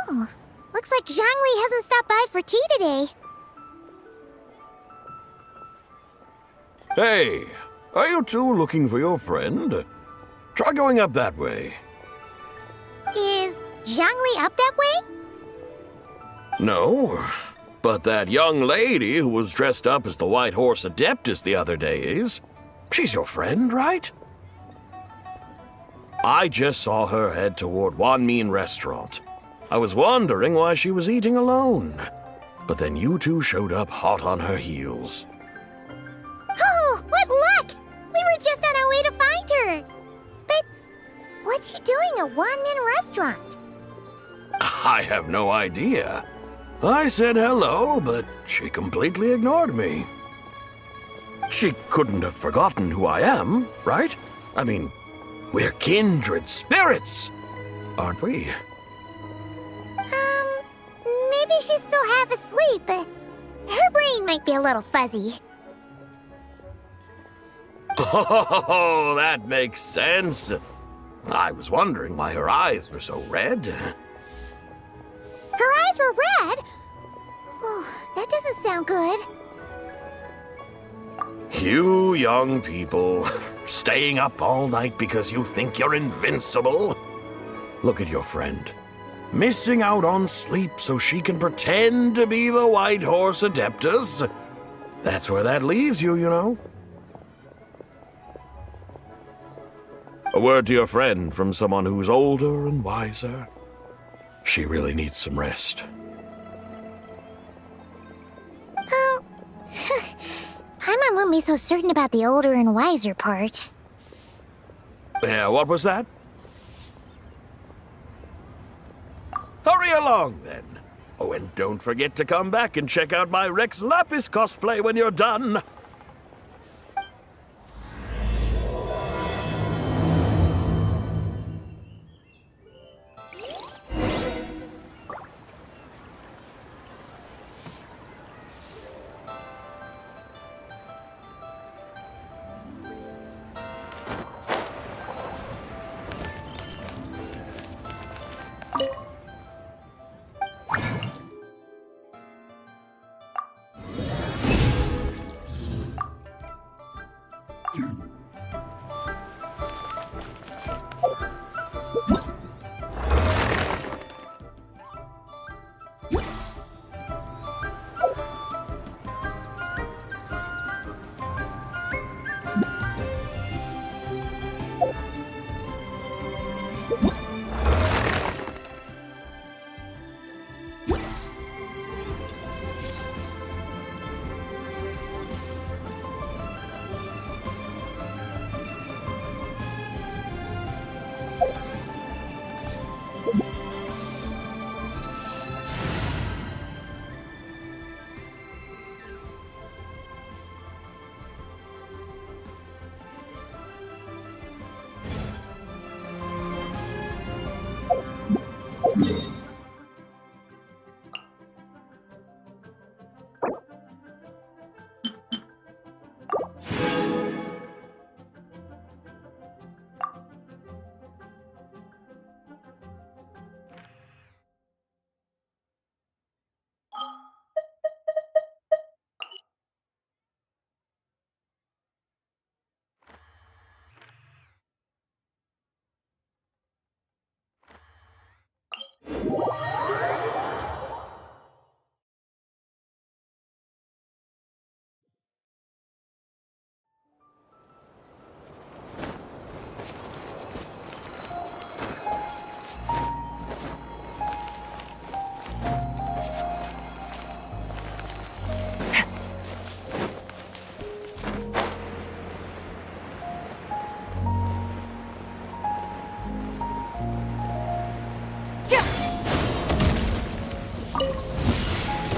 Oh, looks like Zhangli hasn't stopped by for tea today. Hey, are you two looking for your friend? Try going up that way. Is Zhangli up that way? No, but that young lady who was dressed up as the White Horse Adeptus the other day is. She's your friend, right? I just saw her head toward Wanmin Restaurant. I was wondering why she was eating alone. But then you two showed up hot on her heels. Oh, what luck! We were just on our way to find her. But what's she doing at Wanmin Restaurant? I have no idea. I said hello, but she completely ignored me. She couldn't have forgotten who I am, right? I mean, we're kindred spirits, aren't we? Maybe she's still half asleep, but her brain might be a little fuzzy. Oh, that makes sense. I was wondering why her eyes were so red. Her eyes were red? Oh, that doesn't sound good. You young people, staying up all night because you think you're invincible. Look at your friend, missing out on sleep so she can pretend to be the White Horse Adeptus. That's where that leaves you, you know. A word to your friend from someone who's older and wiser. She really needs some rest. Paimon wouldn't be so certain about the older and wiser part. Yeah, what was that? Hurry along, then. Oh, and don't forget to come back and check out my Rex Lapis cosplay when you're done.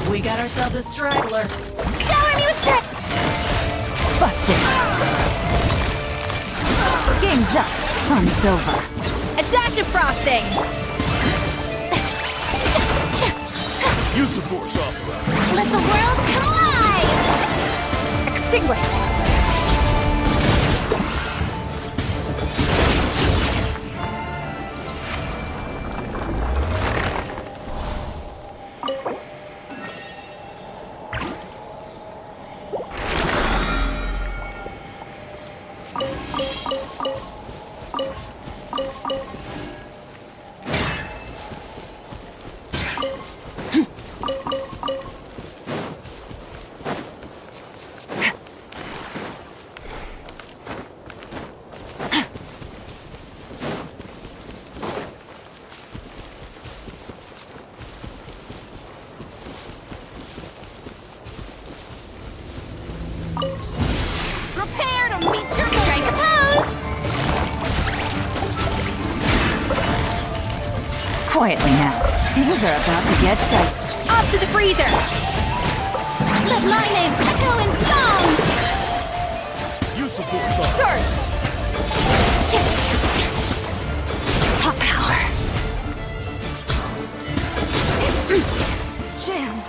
We got ourselves a straggler. Shower me with that! Busted. Game's up. Fun's over. A dash of frosting! Use the force off. Let the world collide! Extinguish. Quietly now. Things are about to get dicey. Off to the freezer! Let my name echo in song! Surge! Hot power! Jammed!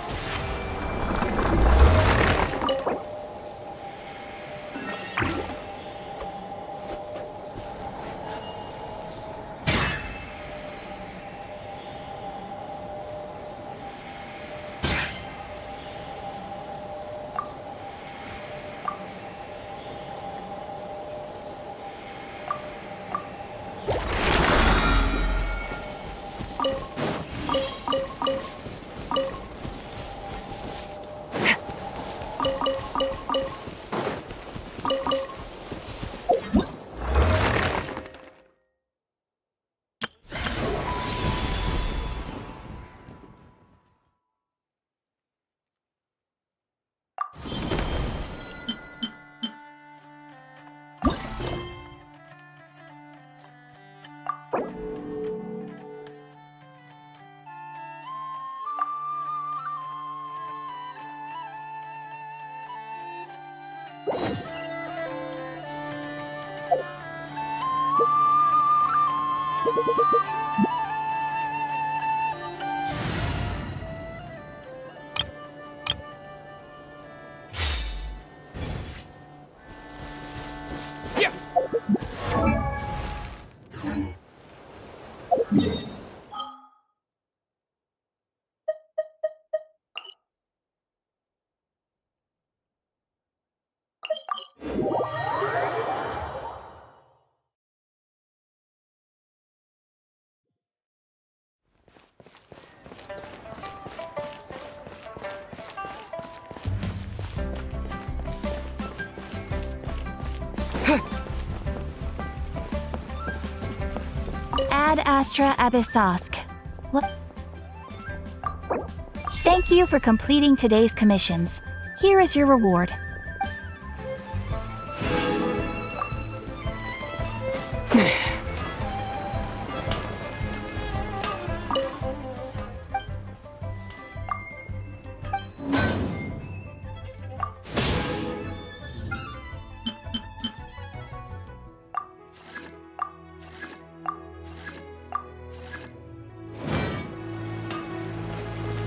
Ad astra abyssosk. What? Thank you for completing today's commissions. Here is your reward.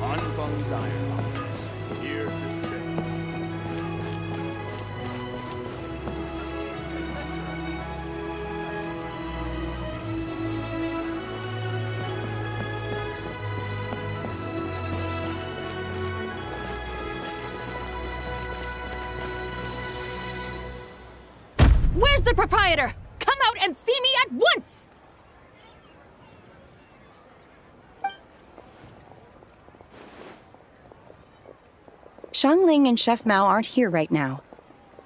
Unfung's Ironmongers, here to serve. Where's the proprietor? Come out and see me at once! Xiangling and Chef Mao aren't here right now.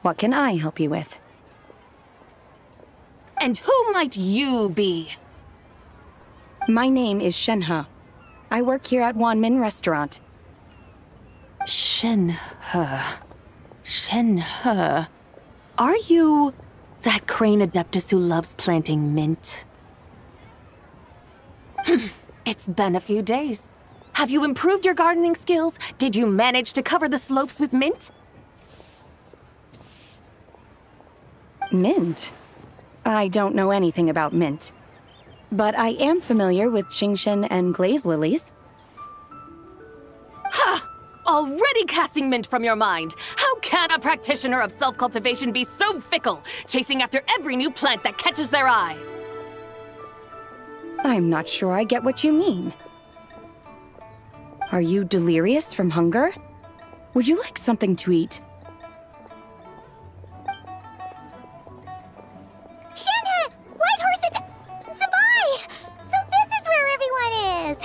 What can I help you with? And who might you be? My name is Shenhe. I work here at Wanmin Restaurant. Shenhe. Shenhe. Are you that crane adeptus who loves planting mint? It's been a few days. Have you improved your gardening skills? Did you manage to cover the slopes with mint? Mint? I don't know anything about mint. But I am familiar with Qingshen and glaze lilies. Ha! Already casting mint from your mind. How can a practitioner of self-cultivation be so fickle, chasing after every new plant that catches their eye? I'm not sure I get what you mean. Are you delirious from hunger? Would you like something to eat? Shenhe! Whitehorse Zabai! So this is where everyone is!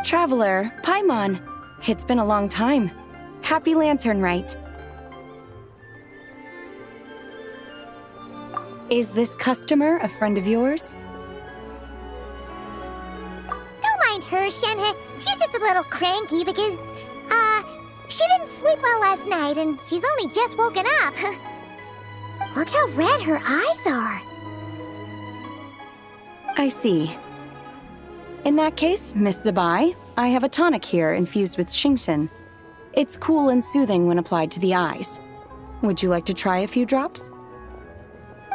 Traveler, Paimon. It's been a long time. Happy Lantern Rite. Is this customer a friend of yours? Don't mind her, Shenhe. She's just a little cranky because, she didn't sleep well last night and she's only just woken up. Look how red her eyes are. I see. In that case, Miss Zabai, I have a tonic here infused with Xingxin. It's cool and soothing when applied to the eyes. Would you like to try a few drops?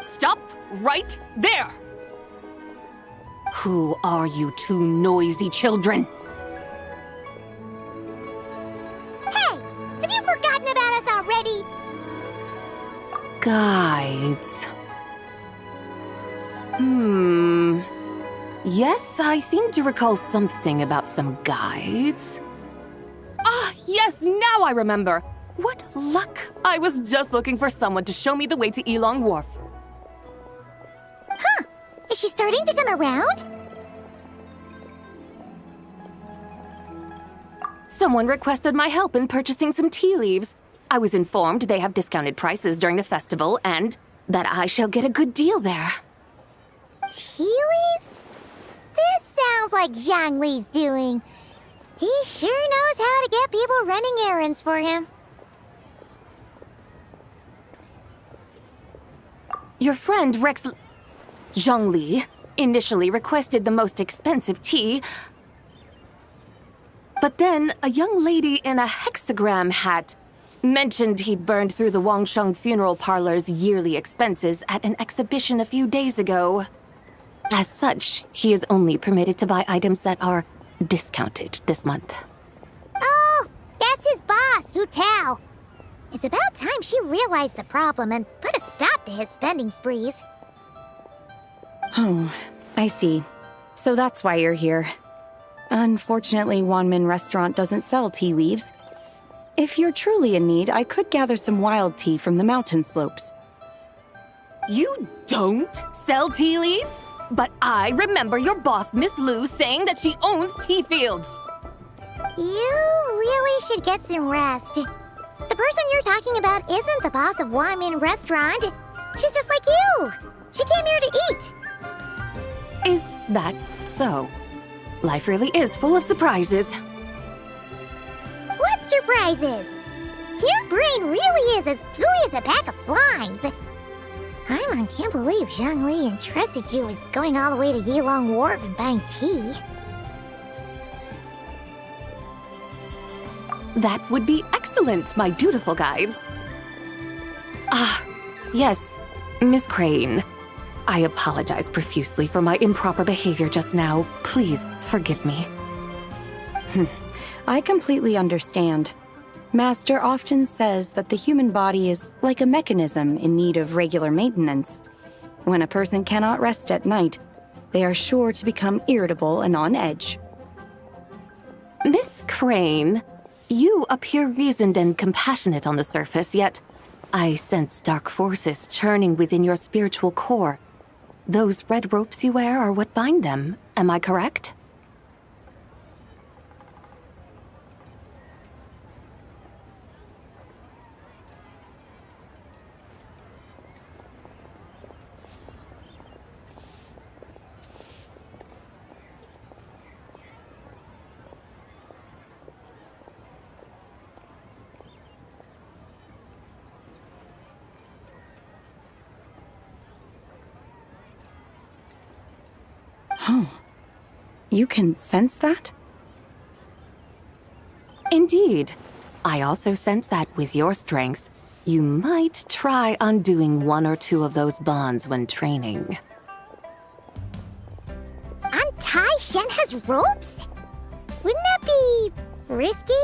Stop right there! Who are you two noisy children? Hey, have you forgotten about us already? Guides. Yes, I seem to recall something about some guides. Ah, yes, now I remember. What luck! I was just looking for someone to show me the way to Elong Wharf. Huh. Is she starting to come around? Someone requested my help in purchasing some tea leaves. I was informed they have discounted prices during the festival and that I shall get a good deal there. Tea leaves? This sounds like Zhang Li's doing. He sure knows how to get people running errands for him. Your friend Rex Zhang Li initially requested the most expensive tea, but then a young lady in a hexagram hat mentioned he'd burned through the Wangsheng funeral parlor's yearly expenses at an exhibition a few days ago. As such, he is only permitted to buy items that are discounted this month. Oh, that's his boss, Hu Tao. It's about time she realized the problem and put a stop to his spending sprees. Oh, I see. So that's why you're here. Unfortunately, Wanmin Restaurant doesn't sell tea leaves. If you're truly in need, I could gather some wild tea from the mountain slopes. You don't sell tea leaves? But I remember your boss, Miss Lu, saying that she owns tea fields. You really should get some rest. The person you're talking about isn't the boss of Wanmin Restaurant. She's just like you. She came here to eat. Is that so? Life really is full of surprises. What surprises? Your brain really is as gooey as a pack of slimes. I can't believe Zhang Li entrusted you with going all the way to Yilong Wharf and buying tea. That would be excellent, my dutiful guides. Ah, yes, Miss Crane. I apologize profusely for my improper behavior just now. Please forgive me. I completely understand. Master often says that the human body is like a mechanism in need of regular maintenance. When a person cannot rest at night, they are sure to become irritable and on edge. Miss Crane, you appear reasoned and compassionate on the surface, yet I sense dark forces churning within your spiritual core. Those red ropes you wear are what bind them, am I correct? Oh, you can sense that? Indeed. I also sense that with your strength, you might try undoing one or two of those bonds when training. Untie Shen has ropes? Wouldn't that be risky?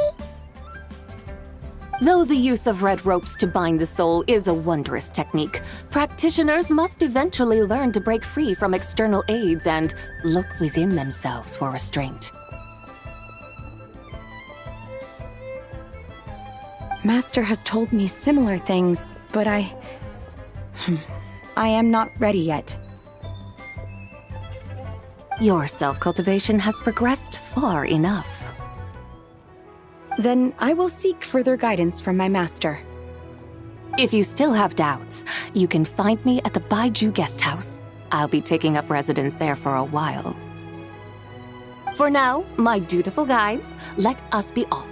Though the use of red ropes to bind the soul is a wondrous technique, practitioners must eventually learn to break free from external aids and look within themselves for restraint. Master has told me similar things, but I am not ready yet. Your self-cultivation has progressed far enough. Then I will seek further guidance from my master. If you still have doubts, you can find me at the Baiju Guest House. I'll be taking up residence there for a while. For now, my dutiful guides, let us be off.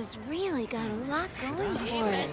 has really got a lot going for it.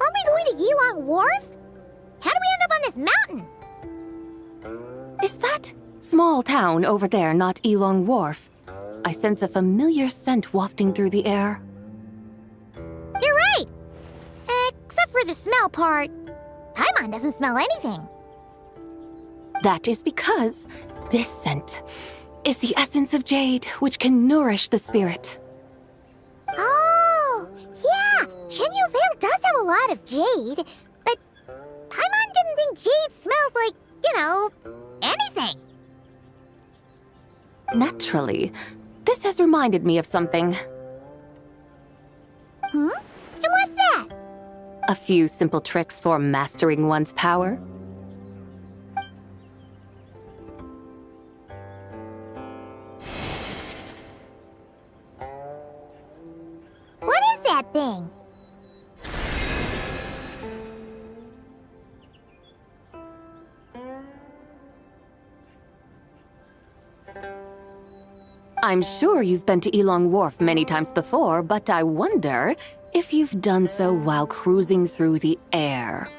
Aren't we going to Yilong Wharf? How do we end up on this mountain? Is that small town over there not Yilong Wharf? I sense a familiar scent wafting through the air. You're right! Except for the smell part. Paimon doesn't smell anything. That is because this scent is the essence of jade, which can nourish the spirit. Oh, yeah! Shenyu Vale does have a lot of jade, but Paimon didn't think jade smelled like, anything. Naturally, this has reminded me of something. And what's that? A few simple tricks for mastering one's power. What is that thing? I'm sure you've been to Yilong Wharf many times before, but I wonder if you've done so while cruising through the air.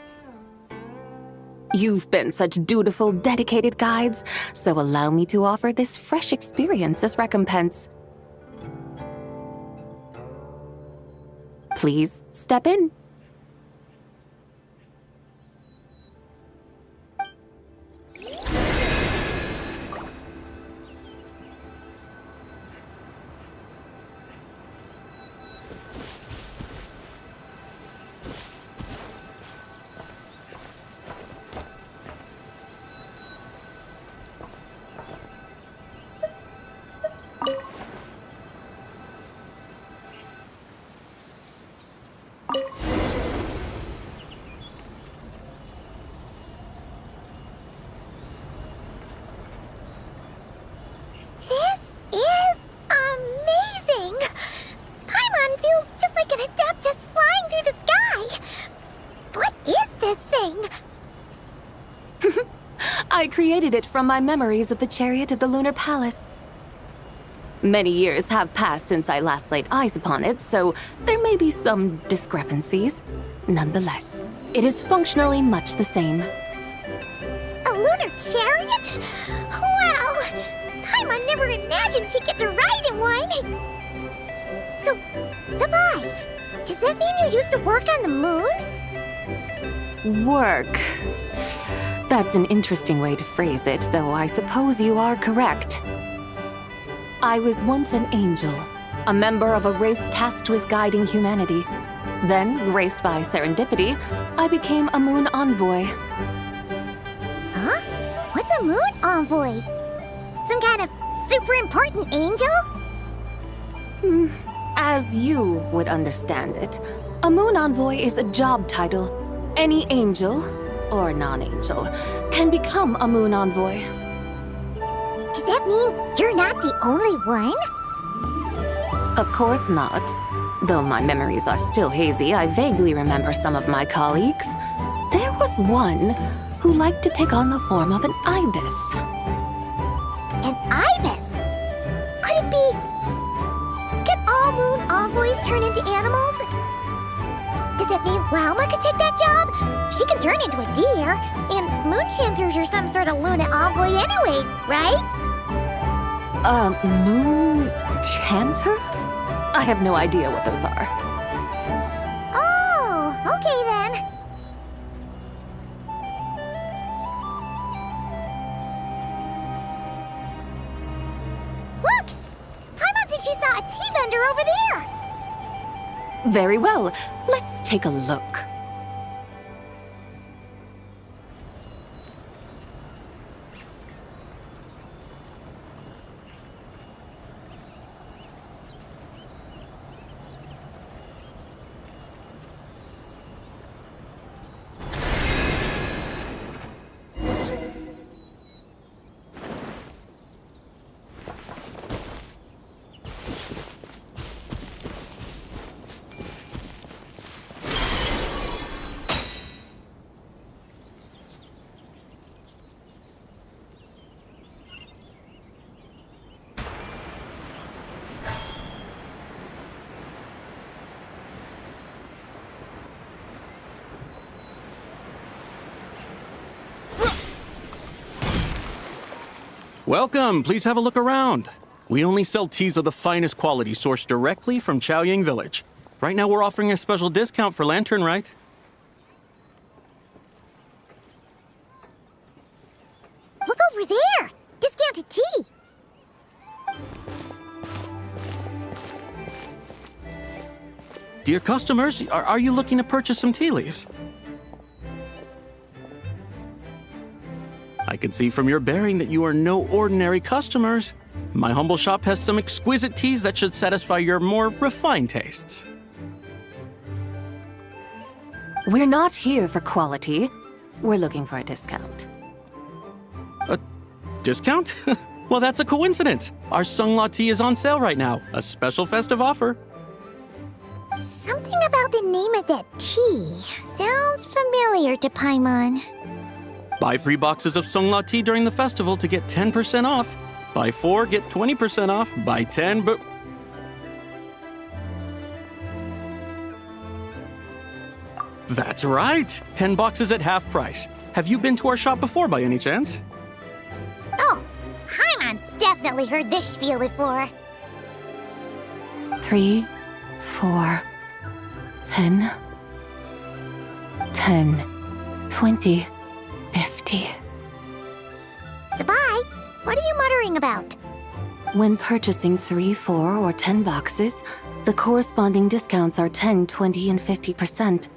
You've been such dutiful, dedicated guides, so allow me to offer this fresh experience as recompense. Please step in. I created it from my memories of the chariot of the Lunar Palace. Many years have passed since I last laid eyes upon it, so there may be some discrepancies. Nonetheless, it is functionally much the same. A lunar chariot? Wow! Paimon never imagined she'd get to ride in one! So, Sabai, does that mean you used to work on the moon? Work. That's an interesting way to phrase it, though I suppose you are correct. I was once an angel, a member of a race tasked with guiding humanity. Then, graced by serendipity, I became a moon envoy. Huh? What's a moon envoy? Some kind of super important angel? As you would understand it, a moon envoy is a job title. Any angel, or non-angel, can become a moon envoy. Does that mean you're not the only one? Of course not. Though my memories are still hazy, I vaguely remember some of my colleagues. There was one who liked to take on the form of an ibis. An ibis? Could it be... Can all moon envoys turn into animals? Does that mean Lauma could take that job? She can turn into a deer, and moon chanters are some sort of Luna envoy anyway, right? Moon chanter? I have no idea what those are. Oh, okay then. saw a tea vendor over there. Very well. Let's take a look. Welcome, please have a look around. We only sell teas of the finest quality sourced directly from Chaoying Village. Right now we're offering a special discount for Lantern Rite. Look over there! Discounted tea! Dear customers, are you looking to purchase some tea leaves? I can see from your bearing that you are no ordinary customers. My humble shop has some exquisite teas that should satisfy your more refined tastes. We're not here for quality. We're looking for a discount. A discount? Well, that's a coincidence. Our Sunglaw tea is on sale right now. A special festive offer. Something about the name of that tea sounds familiar to Paimon. Buy 3 boxes of Sunglaw tea during the festival to get 10% off. Buy 4, get 20% off. Buy 10, but... That's right! 10 boxes at half price. Have you been to our shop before by any chance? Oh, Paimon's definitely heard this spiel before. 3, 4, 10, 20, 50. Zabai, what are you muttering about? When purchasing 3, 4, or 10 boxes, the corresponding discounts are 10, 20, and 50%.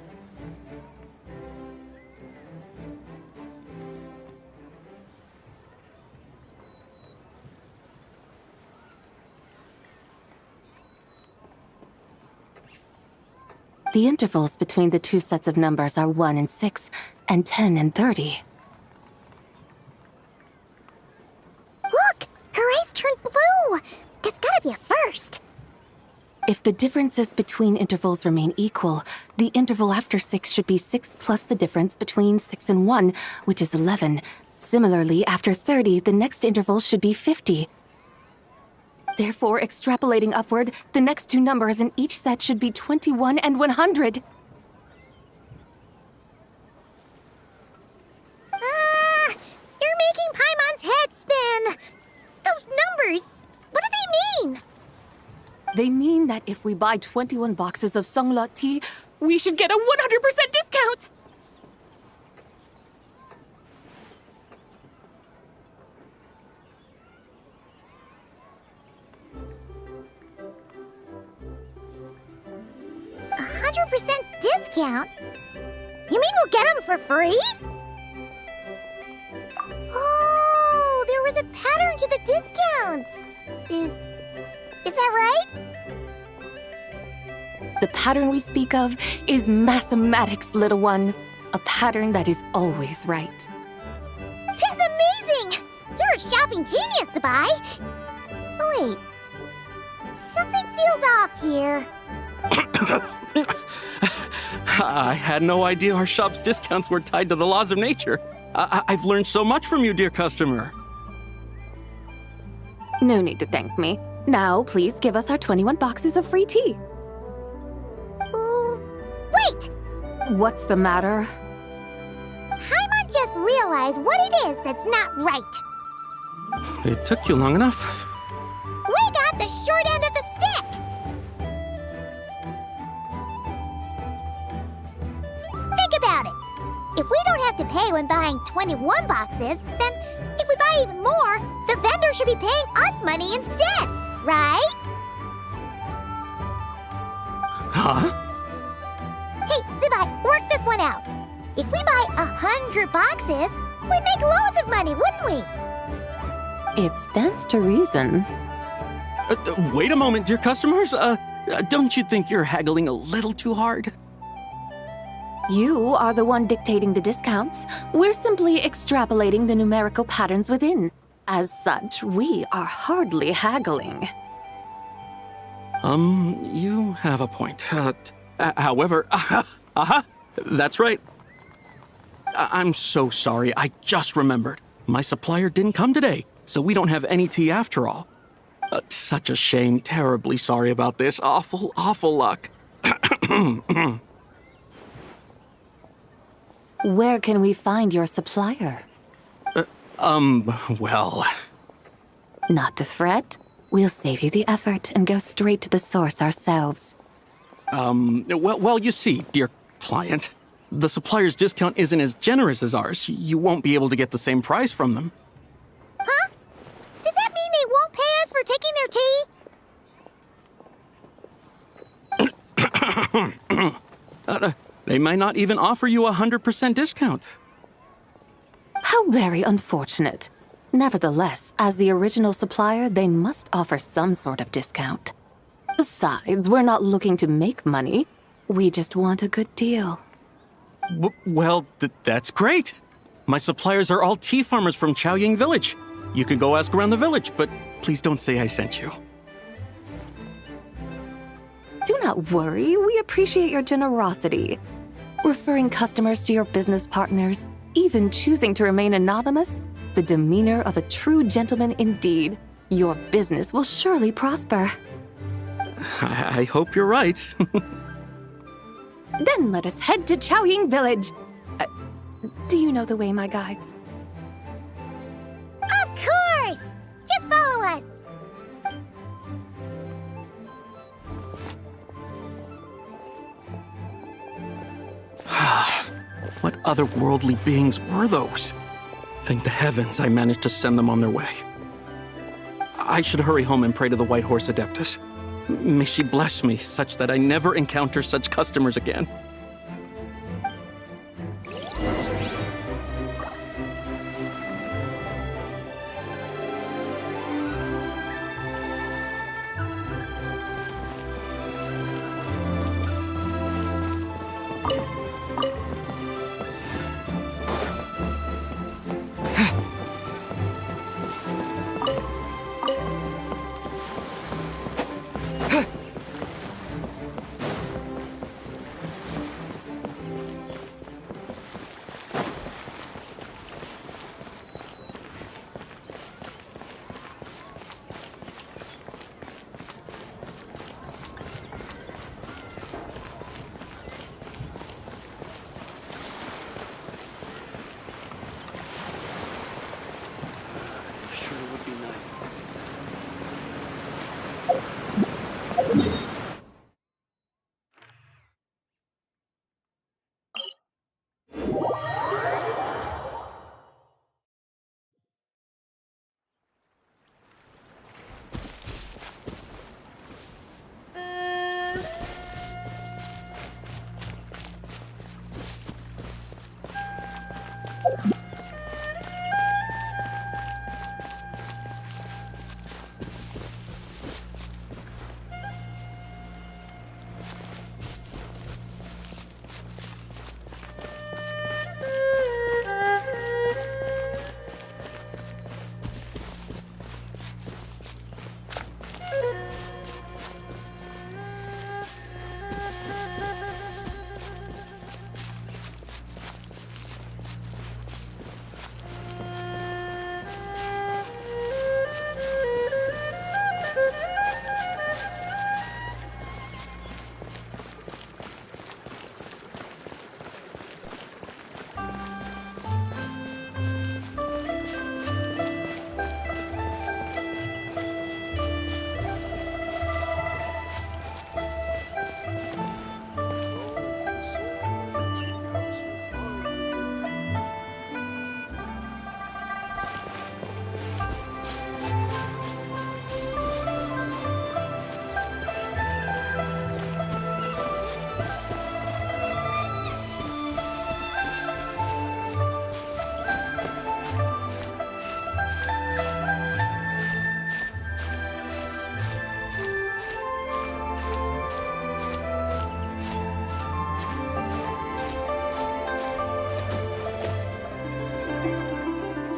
The intervals between the two sets of numbers are 1 and 6, and 10 and 30. Look! Her eyes turned blue! That's gotta be a first. If the differences between intervals remain equal, the interval after 6 should be 6 plus the difference between 6 and 1, which is 11. Similarly, after 30, the next interval should be 50. Therefore, extrapolating upward, the next two numbers in each set should be 21 and 100. You're making Paimon's head spin! Those numbers, what do they mean? They mean that if we buy 21 boxes of Sunglaw tea, we should get a 100% discount! $100% discount? You mean we'll get them for free? Oh, there was a pattern to the discounts. Is that right? The pattern we speak of is mathematics, little one. A pattern that is always right. That's amazing! You're a shopping genius, Zabai. Oh, wait. Something feels off here. I had no idea our shop's discounts were tied to the laws of nature. I've learned so much from you, dear customer. No need to thank me. Now, please give us our 21 boxes of free tea. Wait! What's the matter? Paimon just realized what it is that's not right. It took you long enough. We got the short end of the stick! Think about it. If we don't have to pay when buying 21 boxes, then if we buy even more, the vendor should be paying us money instead, right? Hey, Zubat, work this one out. If we buy 100 boxes, we'd make loads of money, wouldn't we? It stands to reason. Wait a moment, dear customers. Don't you think you're haggling a little too hard? You are the one dictating the discounts. We're simply extrapolating the numerical patterns within. As such, we are hardly haggling. You have a point. However, that's right. I'm so sorry. I just remembered. My supplier didn't come today, so we don't have any tea after all. Such a shame. Terribly sorry about this. Awful, awful luck. Where can we find your supplier? Well... Not to fret. We'll save you the effort and go straight to the source ourselves. Well, you see, dear client, the supplier's discount isn't as generous as ours. You won't be able to get the same price from them. Huh? Does that mean they won't pay us for taking their tea? They might not even offer you a 100% discount. How very unfortunate. Nevertheless, as the original supplier, they must offer some sort of discount. Besides, we're not looking to make money. We just want a good deal. Well, that's great. My suppliers are all tea farmers from Chaoying Village. You can go ask around the village, but please don't say I sent you. Do not worry, we appreciate your generosity. Referring customers to your business partners, even choosing to remain anonymous, the demeanor of a true gentleman indeed. Your business will surely prosper. I hope you're right. Then let us head to Chaoying Village. Do you know the way, my guides? Of course! Just follow us. What otherworldly beings were those? Thank the heavens I managed to send them on their way. I should hurry home and pray to the White Horse Adeptus. May she bless me such that I never encounter such customers again.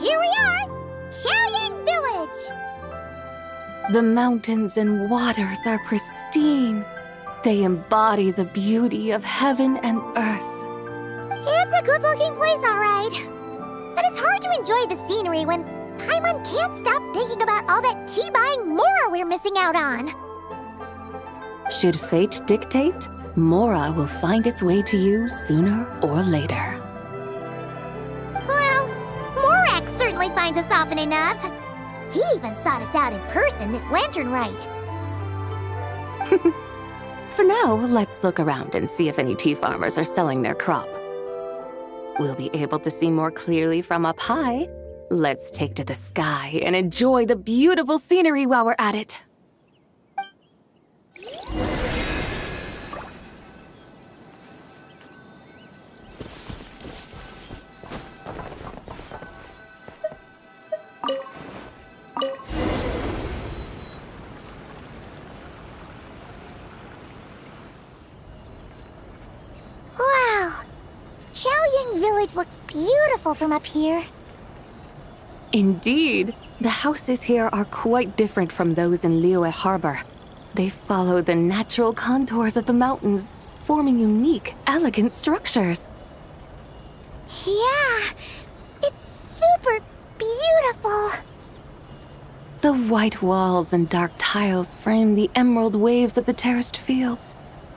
here we are, Xiaoying Village. The mountains and waters are pristine. They embody the beauty of heaven and earth. It's a good-looking place, all right. But it's hard to enjoy the scenery when Paimon can't stop thinking about all that tea-buying Mora we're missing out on. Should fate dictate, Mora will find its way to you sooner or later. Well, Morak certainly finds us often enough. He even sought us out in person this lantern rite. For now, let's look around and see if any tea farmers are selling their crop. We'll be able to see more clearly from up high. Let's take to the sky and enjoy the beautiful scenery while we're at it. Wow, Xiaoying Village looks beautiful from up here. Indeed, the houses here are quite different from those in Liyue Harbor. They follow the natural contours of the mountains, forming unique, elegant structures. Yeah, it's super beautiful. The white walls and dark tiles frame the emerald waves of the terraced fields,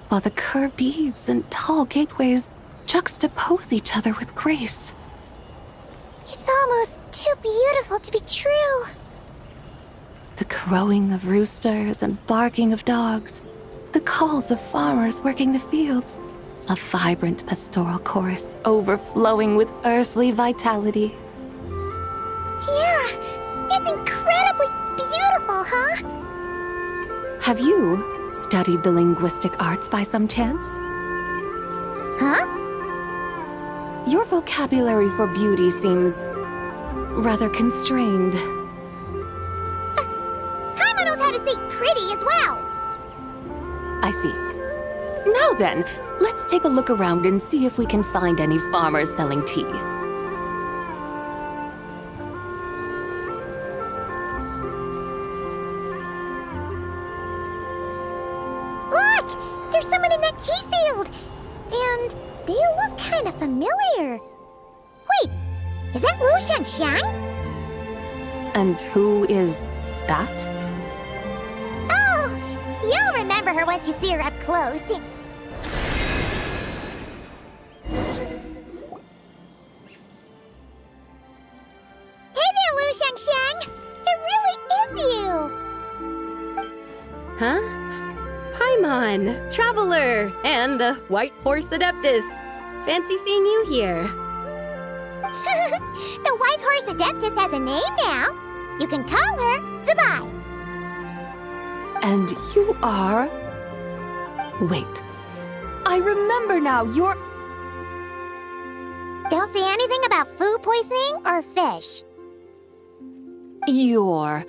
while the curved eaves and tall gateways juxtapose each other with grace. It's almost too beautiful to be true. The crowing of roosters and barking of dogs, the calls of farmers working the fields, a vibrant pastoral chorus overflowing with earthly vitality. Yeah, it's incredibly beautiful, huh? Have you studied the linguistic arts by some chance? Huh? Your vocabulary for beauty seems rather constrained. Paimon knows how to say pretty as well. I see. Now then, let's take a look around and see if we can find any farmers selling tea. Look! There's someone in that tea field! And they look kind of familiar. Wait, is that Lu Xiangxiang? And who is that? Oh, you'll remember her once you see her up close. Hey there, Lu Xiangxiang! It really is you! Huh? Paimon, Traveler, and the White Horse Adeptus. Fancy seeing you here. The White Horse Adeptus has a name now. You can call her Zabai. And you are... Wait. I remember now, you're... Don't say anything about food poisoning or fish. You're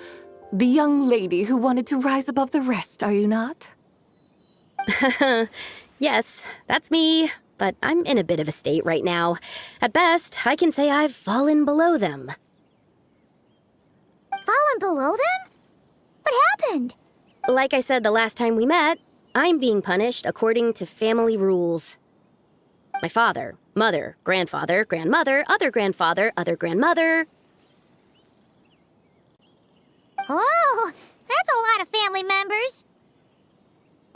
the young lady who wanted to rise above the rest, are you not? Yes, that's me, but I'm in a bit of a state right now. At best, I can say I've fallen below them. Fallen below them? What happened? Like I said the last time we met, I'm being punished according to family rules. My father, mother, grandfather, grandmother, other grandfather, other grandmother. Oh, that's a lot of family members.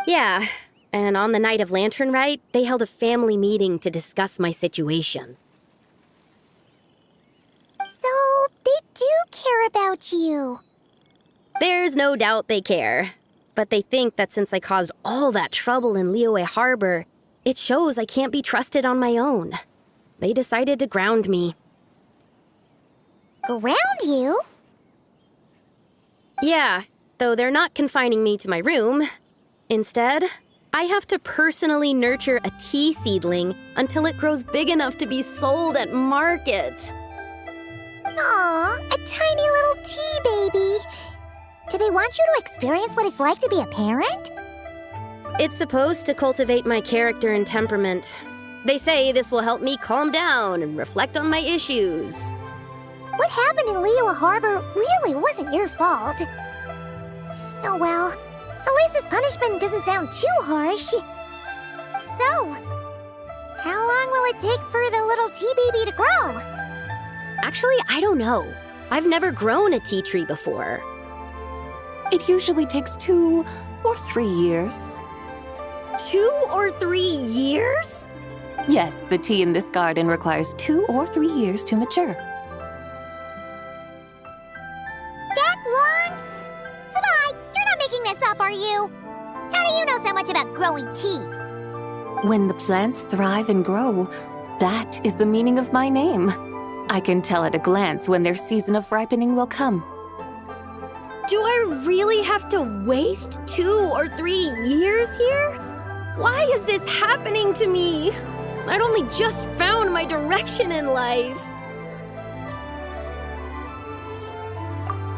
Yeah, and on the night of Lantern Rite, they held a family meeting to discuss my situation. So, they do care about you. There's no doubt they care. But they think that since I caused all that trouble in Liyue Harbor, it shows I can't be trusted on my own. They decided to ground me. Ground you? Yeah, though they're not confining me to my room. Instead, I have to personally nurture a tea seedling until it grows big enough to be sold at market. Aw, a tiny little tea baby. Do they want you to experience what it's like to be a parent? It's supposed to cultivate my character and temperament. They say this will help me calm down and reflect on my issues. What happened in Liyue Harbor really wasn't your fault. Oh well, at least this punishment doesn't sound too harsh. So, how long will it take for the little tea baby to grow? Actually, I don't know. I've never grown a tea tree before. It usually takes 2 or 3 years. 2 or 3 years? Yes, the tea in this garden requires 2 or 3 years to mature. That long? Sabai, you're not making this up, are you? How do you know so much about growing tea? When the plants thrive and grow, that is the meaning of my name. I can tell at a glance when their season of ripening will come. Do I really have to waste 2 or 3 years here? Why is this happening to me? I'd only just found my direction in life.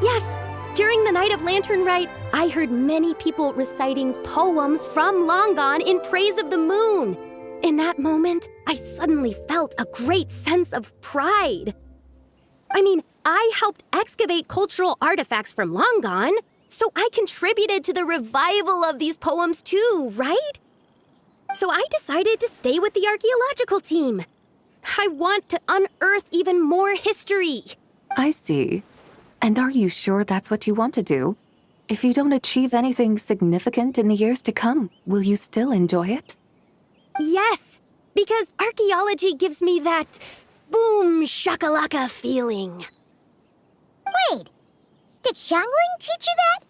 Yes, during the Night of Lantern Rite, I heard many people reciting poems from long gone in praise of the moon. In that moment, I suddenly felt a great sense of pride. I mean, I helped excavate cultural artifacts from long gone, so I contributed to the revival of these poems too, right? So I decided to stay with the archaeological team. I want to unearth even more history. I see. And are you sure that's what you want to do? If you don't achieve anything significant in the years to come, will you still enjoy it? Yes, because archaeology gives me that boom shakalaka feeling. Wait, did Xiangling teach you that?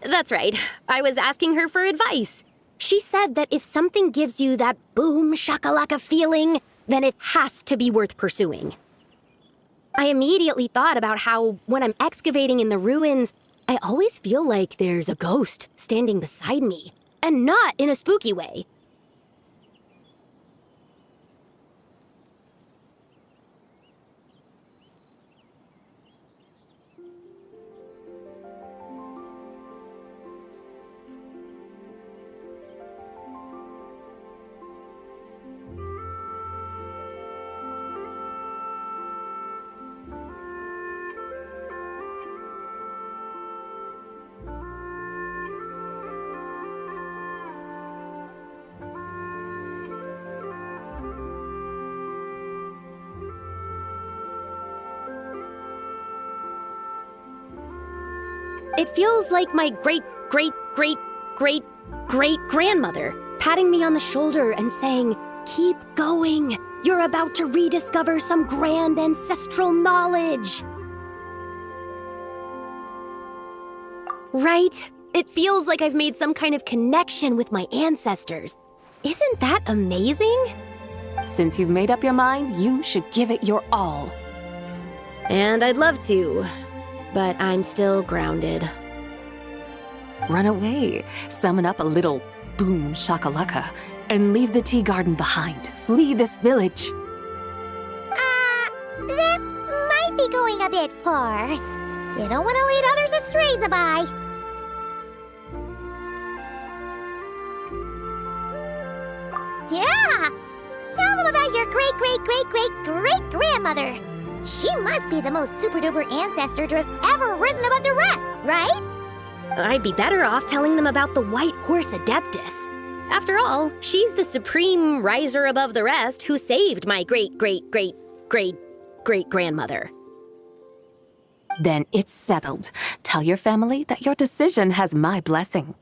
That's right. I was asking her for advice. She said that if something gives you that boom shakalaka feeling, then it has to be worth pursuing. I immediately thought about how, when I'm excavating in the ruins, I always feel like there's a ghost standing beside me, and not in a spooky way. It feels like my great-great-great-great-great-grandmother patting me on the shoulder and saying, "Keep going. You're about to rediscover some grand ancestral knowledge." Right? It feels like I've made some kind of connection with my ancestors. Isn't that amazing? Since you've made up your mind, you should give it your all. And I'd love to, but I'm still grounded. Run away, summon up a little boom shakalaka, and leave the tea garden behind. Flee this village. That might be going a bit far. You don't want to lead others astray, Sabai. Yeah! Tell them about your great-great-great-great-great-grandmother. She must be the most super-duper ancestor to have ever risen above the rest, right? I'd be better off telling them about the White Horse Adeptus. After all, she's the supreme riser above the rest who saved my great-great-great-great-great-grandmother. Then it's settled. Tell your family that your decision has my blessing.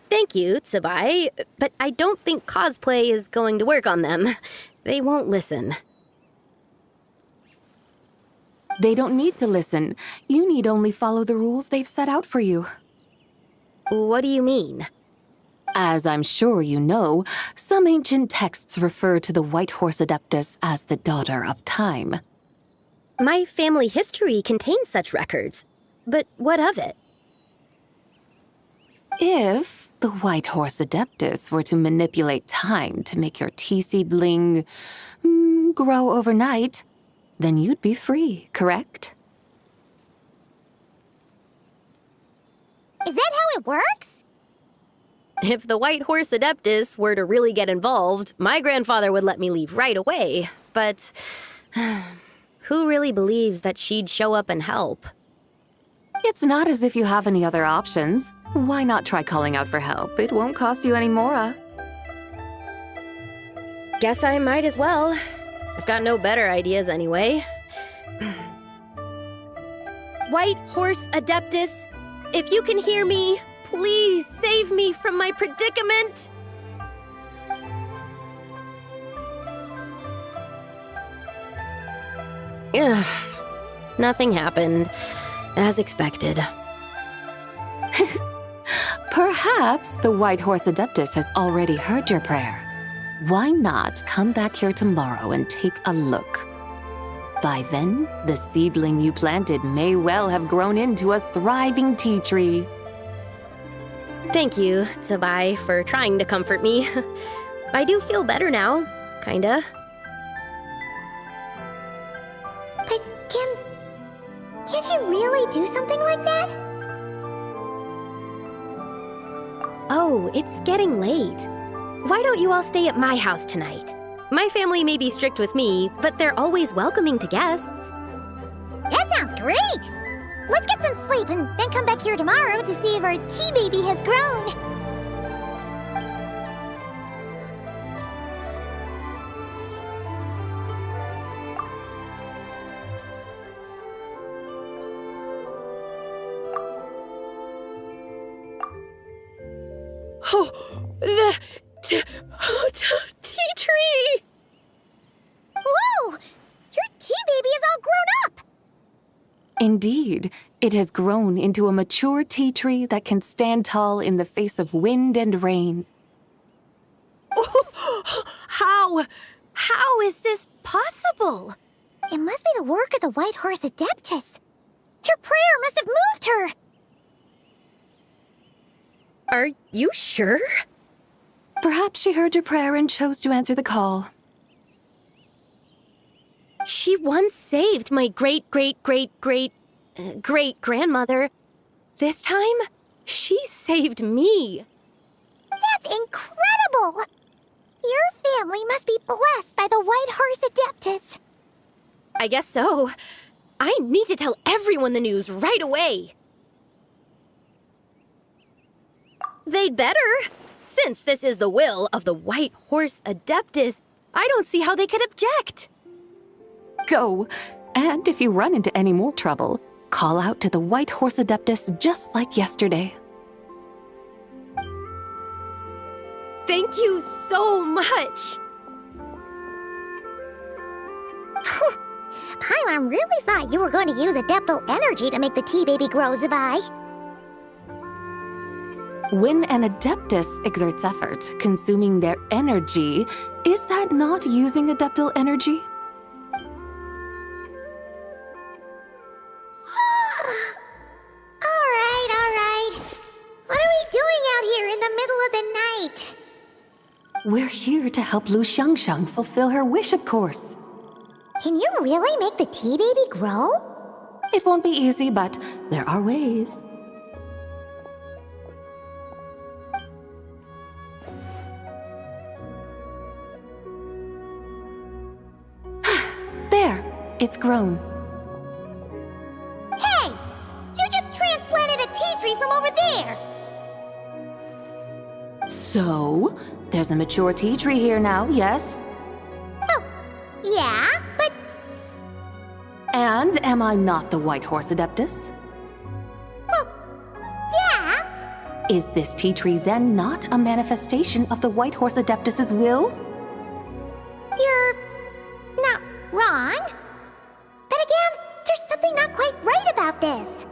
Thank you, Tsubai, but I don't think cosplay is going to work on them. They won't listen. They don't need to listen. You need only follow the rules they've set out for you. What do you mean? As I'm sure you know, some ancient texts refer to the White Horse Adeptus as the daughter of time. My family history contains such records, but what of it? If the White Horse Adeptus were to manipulate time to make your tea seedling grow overnight, then you'd be free, correct? Is that how it works? If the White Horse Adeptus were to really get involved, my grandfather would let me leave right away, but who really believes that she'd show up and help? It's not as if you have any other options. Why not try calling out for help? It won't cost you any more. Guess I might as well. I've got no better ideas anyway. White Horse Adeptus, if you can hear me, please save me from my predicament. Ugh. Nothing happened, as expected. Perhaps the White Horse Adeptus has already heard your prayer. Why not come back here tomorrow and take a look? By then, the seedling you planted may well have grown into a thriving tea tree. Thank you, Tsabai, for trying to comfort me. I do feel better now, kinda. But can't you really do something like that? Oh, it's getting late. Why don't you all stay at my house tonight? My family may be strict with me, but they're always welcoming to guests. That sounds great! Let's get some sleep and then come back here tomorrow to see if our tea baby has grown. Oh, the tea tree! Whoa! Your tea baby is all grown up! Indeed, it has grown into a mature tea tree that can stand tall in the face of wind and rain. How is this possible? It must be the work of the White Horse Adeptus. Her prayer must have moved her. Are you sure? Perhaps she heard your prayer and chose to answer the call. She once saved my great-great-great-great-great-grandmother. This time, she saved me. That's incredible! Your family must be blessed by the White Horse Adeptus. I guess so. I need to tell everyone the news right away. They'd better. Since this is the will of the White Horse Adeptus, I don't see how they could object. Go, and if you run into any more trouble, call out to the White Horse Adeptus just like yesterday. Thank you so much. Paimon really thought you were going to use adeptal energy to make the tea baby grow, Zabai. When an Adeptus exerts effort, consuming their energy, is that not using adeptal energy? All right. What are we doing out here in the middle of the night? We're here to help Lu Xiangxiang fulfill her wish, of course. Can you really make the tea baby grow? It won't be easy, but there are ways. There, it's grown. Hey! You just transplanted a tea tree from over there! So, there's a mature tea tree here now, yes? Oh, yeah, but And am I not the White Horse Adeptus? well, yeah. Is this tea tree then not a manifestation of the White Horse Adeptus's will? You're not wrong. But again, there's something not quite right about this.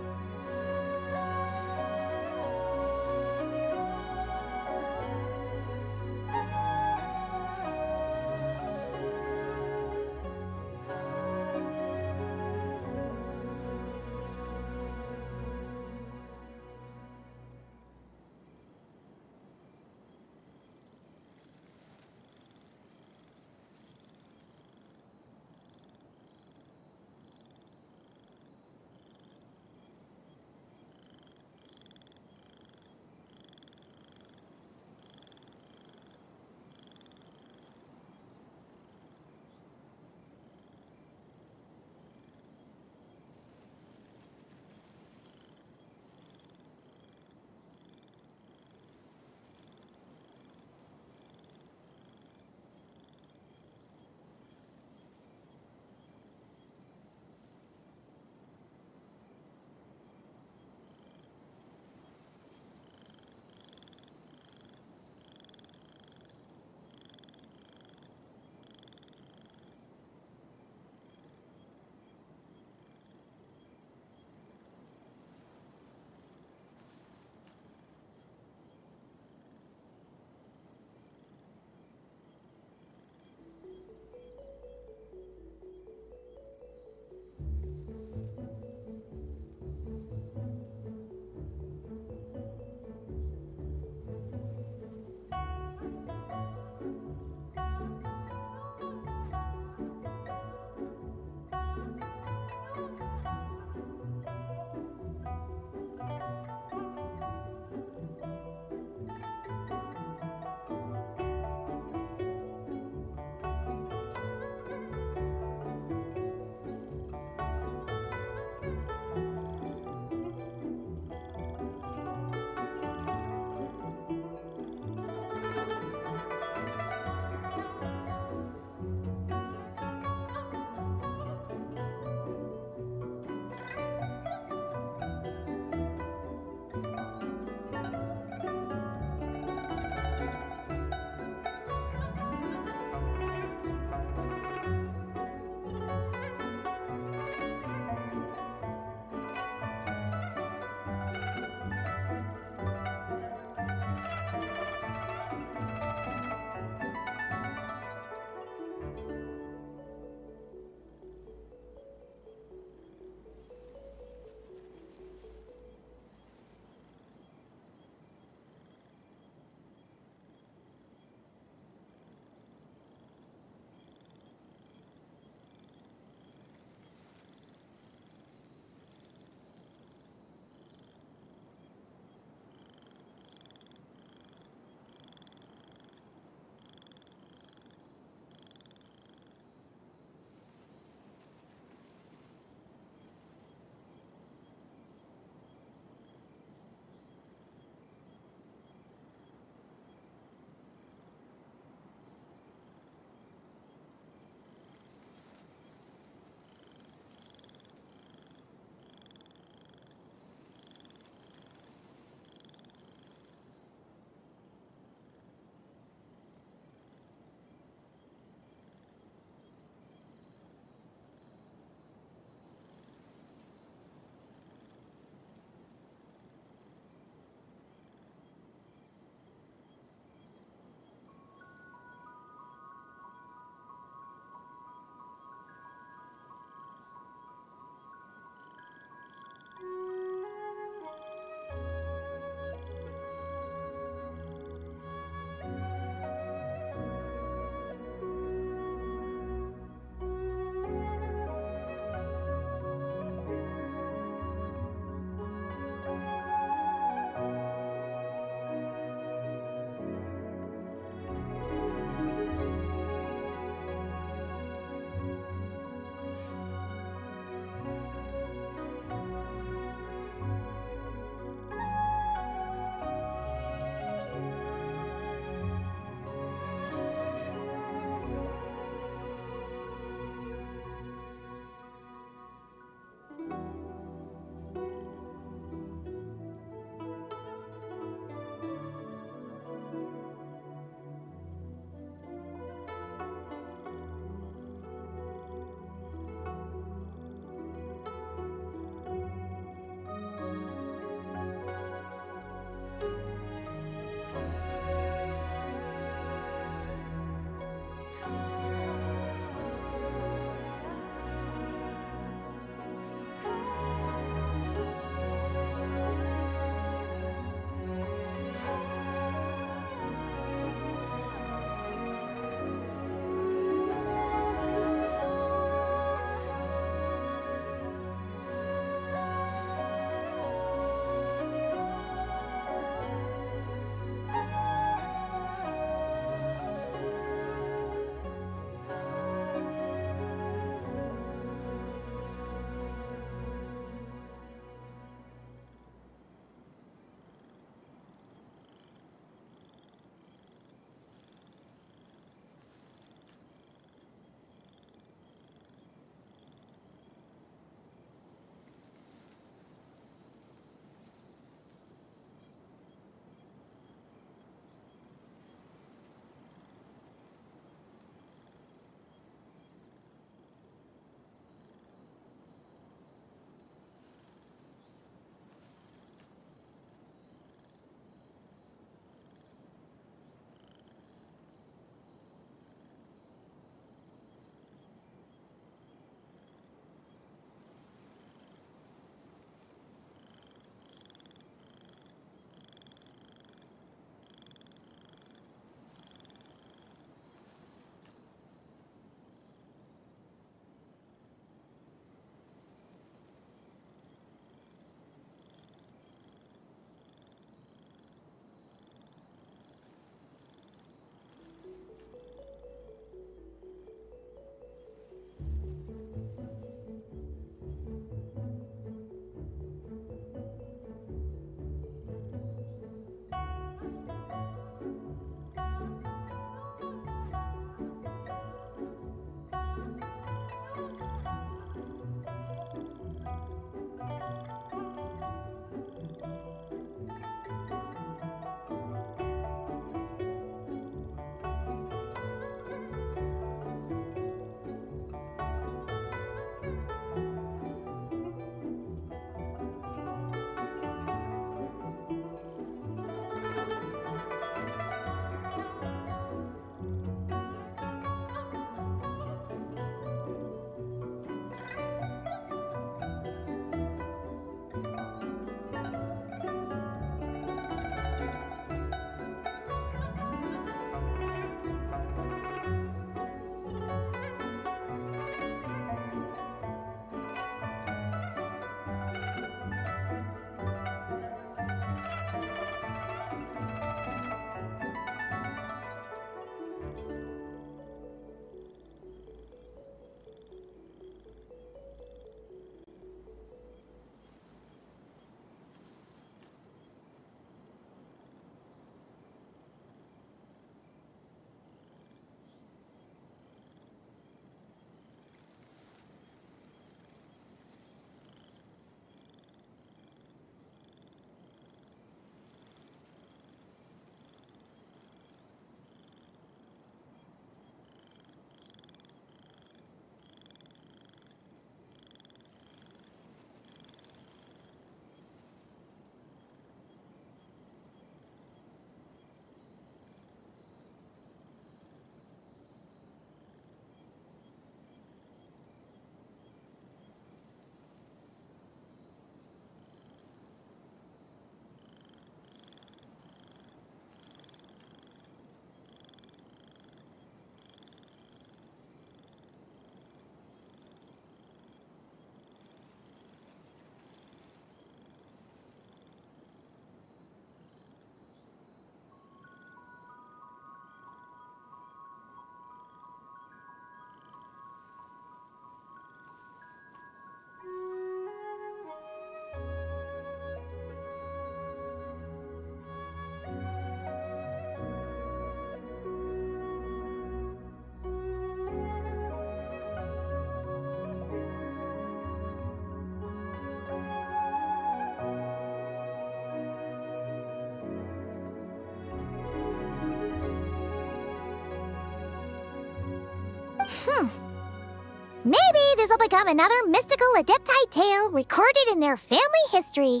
Maybe this will become another mystical Adepti tale recorded in their family history.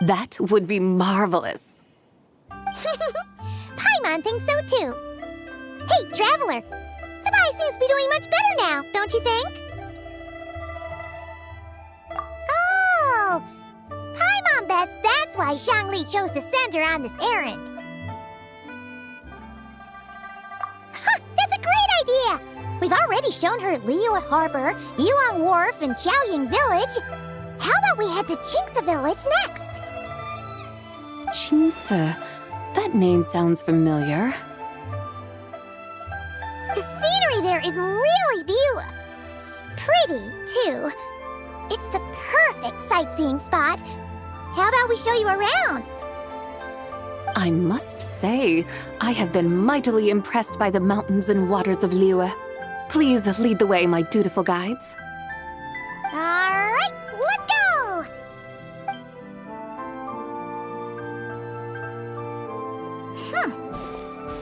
That would be marvelous. Paimon thinks so too. Hey, Traveler! Sabai seems to be doing much better now, don't you think? Oh! Paimon bets that's why Zhongli chose to send her on this errand. Huh, that's a great idea! We've already shown her Liyue Harbor, Yuan Wharf, and Xiaoying Village. How about we head to Qingce Village next? Qingce. That name sounds familiar. The scenery there is really beautiful. Pretty, too. It's the perfect sightseeing spot. How about we show you around? I must say, I have been mightily impressed by the mountains and waters of Liyue. Please lead the way, my dutiful guides. All right, let's go!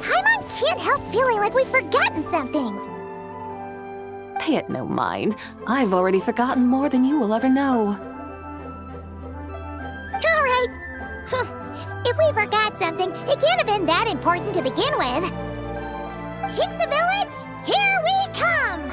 Paimon can't help feeling like we've forgotten something. Pay it no mind. I've already forgotten more than you will ever know. All right. If we forgot something, it can't have been that important to begin with. Qingce Village, here we come!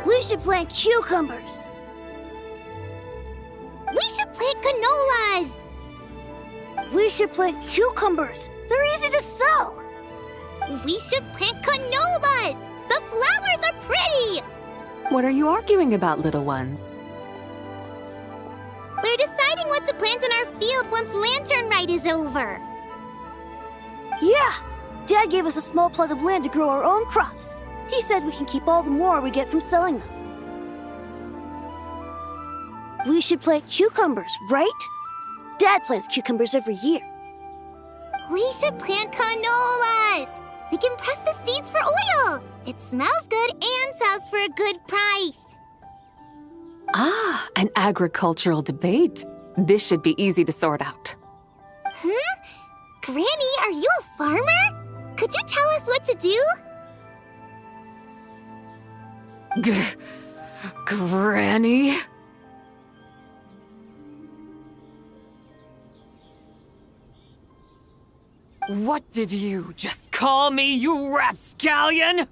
We should plant cucumbers. We should plant canolas! We should plant cucumbers. They're easy to sell. We should plant canolas! The flowers are pretty! What are you arguing about, little ones? We're deciding what to plant in our field once Lantern Rite is over. Yeah. Dad gave us a small plot of land to grow our own crops. He said we can keep all the more we get from selling them. We should plant cucumbers, right? Dad plants cucumbers every year. We should plant canolas! We can press the seeds for oil! It smells good and sells for a good price. Ah, an agricultural debate. This should be easy to sort out. Granny, are you a farmer? Could you tell us what to do? Granny? What did you just call me, you rapscallion?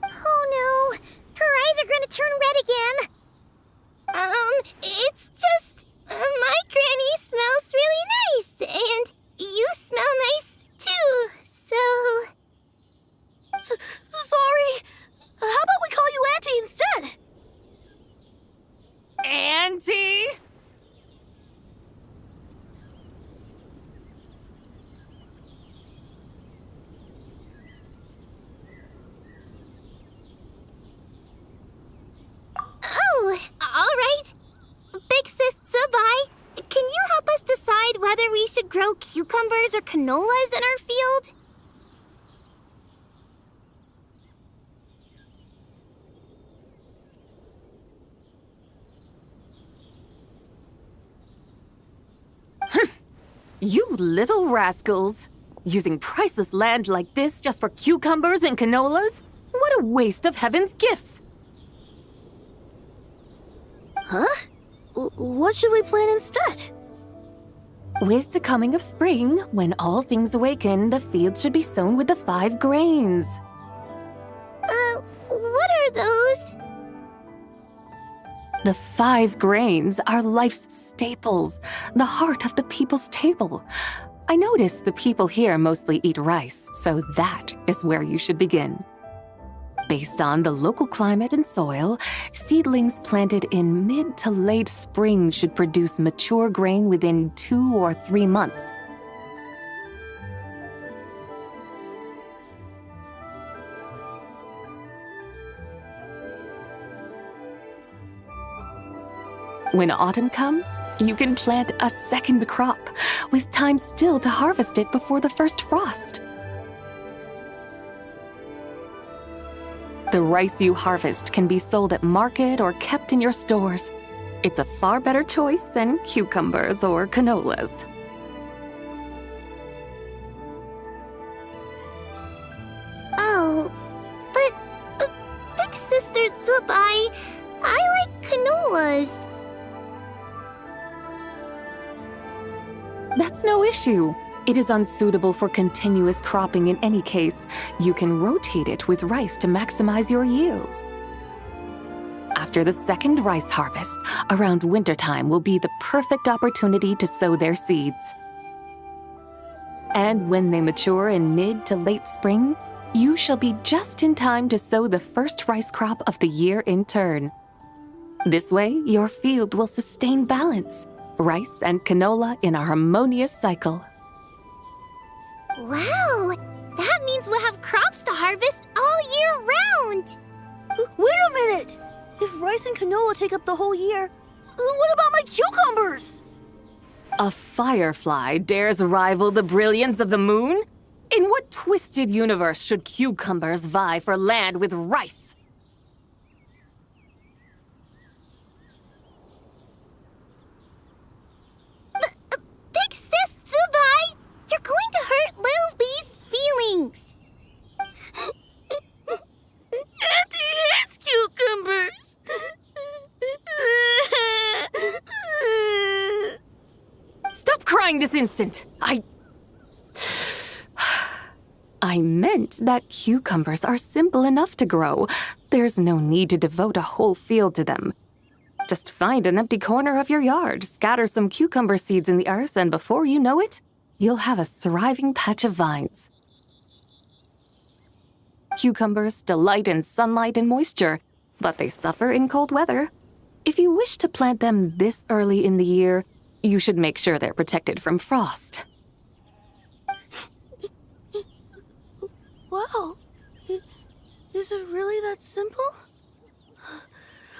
Oh no, her eyes are gonna turn red again. It's just, my granny smells really nice, and you smell nice too, so... Sorry. How about we call you Auntie instead? Auntie? Oh, all right. whether we should grow cucumbers or canolas in our field? You little rascals! Using priceless land like this just for cucumbers and canolas? What a waste of heaven's gifts! Huh? What should we plant instead? With the coming of spring, when all things awaken, the field should be sown with the 5 grains. What are those? The 5 grains are life's staples, the heart of the people's table. I notice the people here mostly eat rice, so that is where you should begin. Based on the local climate and soil, seedlings planted in mid to late spring should produce mature grain within 2 or 3 months. When autumn comes, you can plant a second crop, with time still to harvest it before the first frost. The rice you harvest can be sold at market or kept in your stores. It's a far better choice than cucumbers or canolas. Oh, but Big Sister Zubai, I like canolas. That's no issue. It is unsuitable for continuous cropping in any case. You can rotate it with rice to maximize your yields. After the second rice harvest, around wintertime will be the perfect opportunity to sow their seeds. And when they mature in mid to late spring, you shall be just in time to sow the first rice crop of the year in turn. This way, your field will sustain balance. Rice and canola in a harmonious cycle. Wow, that means we'll have crops to harvest all year round. Wait a minute! If rice and canola take up the whole year, what about my cucumbers? A firefly dares rival the brilliance of the moon? In what twisted universe should cucumbers vie for land with rice? Big Sis Zubai, you're going to hurt Lil Bee's feelings. Auntie hates cucumbers. Stop crying this instant! I meant that cucumbers are simple enough to grow. There's no need to devote a whole field to them. Just find an empty corner of your yard, scatter some cucumber seeds in the earth, and before you know it, you'll have a thriving patch of vines. Cucumbers delight in sunlight and moisture, but they suffer in cold weather. If you wish to plant them this early in the year, you should make sure they're protected from frost. Wow. Is it really that simple?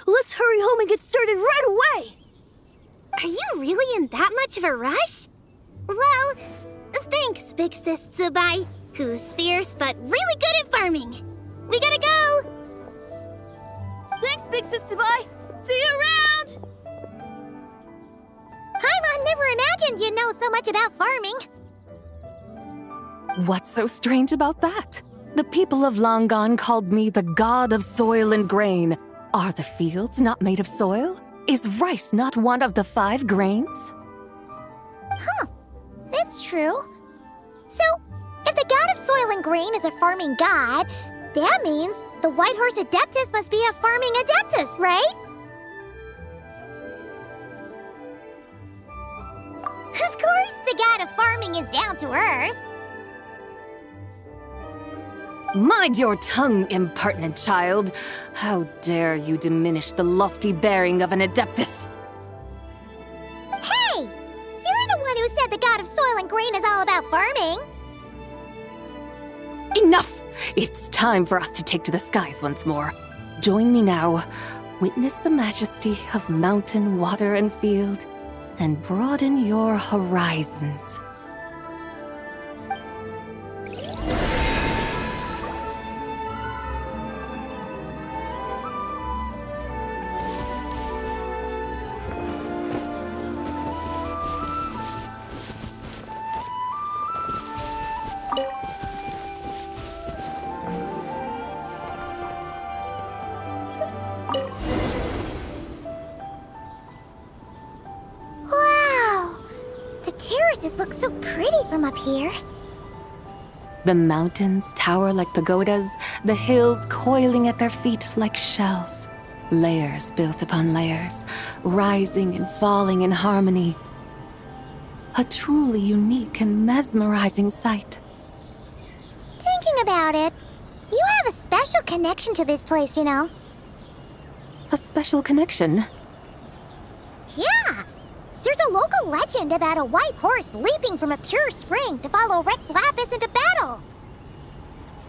Let's hurry home and get started right away! Are you really in that much of a rush? Well, thanks, Big Sis Zubai, who's fierce but really good at farming. We gotta go! Thanks, Big Sis Zubai! See you around! Paimon never imagined you'd know so much about farming. What's so strange about that? The people of Long Gone called me the god of soil and grain. Are the fields not made of soil? Is rice not one of the 5 grains? Huh, that's true. So, if the god of soil and grain is a farming god, that means the White Horse Adeptus must be a farming adeptus, right? Of course, the god of farming is down to earth. Mind your tongue, impertinent child! How dare you diminish the lofty bearing of an adeptus? Hey! You're the one who said the god of soil and grain is all about farming. Enough! It's time for us to take to the skies once more. Join me now. Witness the majesty of mountain, water, and field. and broaden your horizons. Wow! The terraces look so pretty from up here. The mountains tower like pagodas, the hills coiling at their feet like shells. Layers built upon layers, rising and falling in harmony. A truly unique and mesmerizing sight. Thinking about it, you have a special connection to this place, you know. A special connection. Yeah! There's a local legend about a white horse leaping from a pure spring to follow Rex Lapis into battle.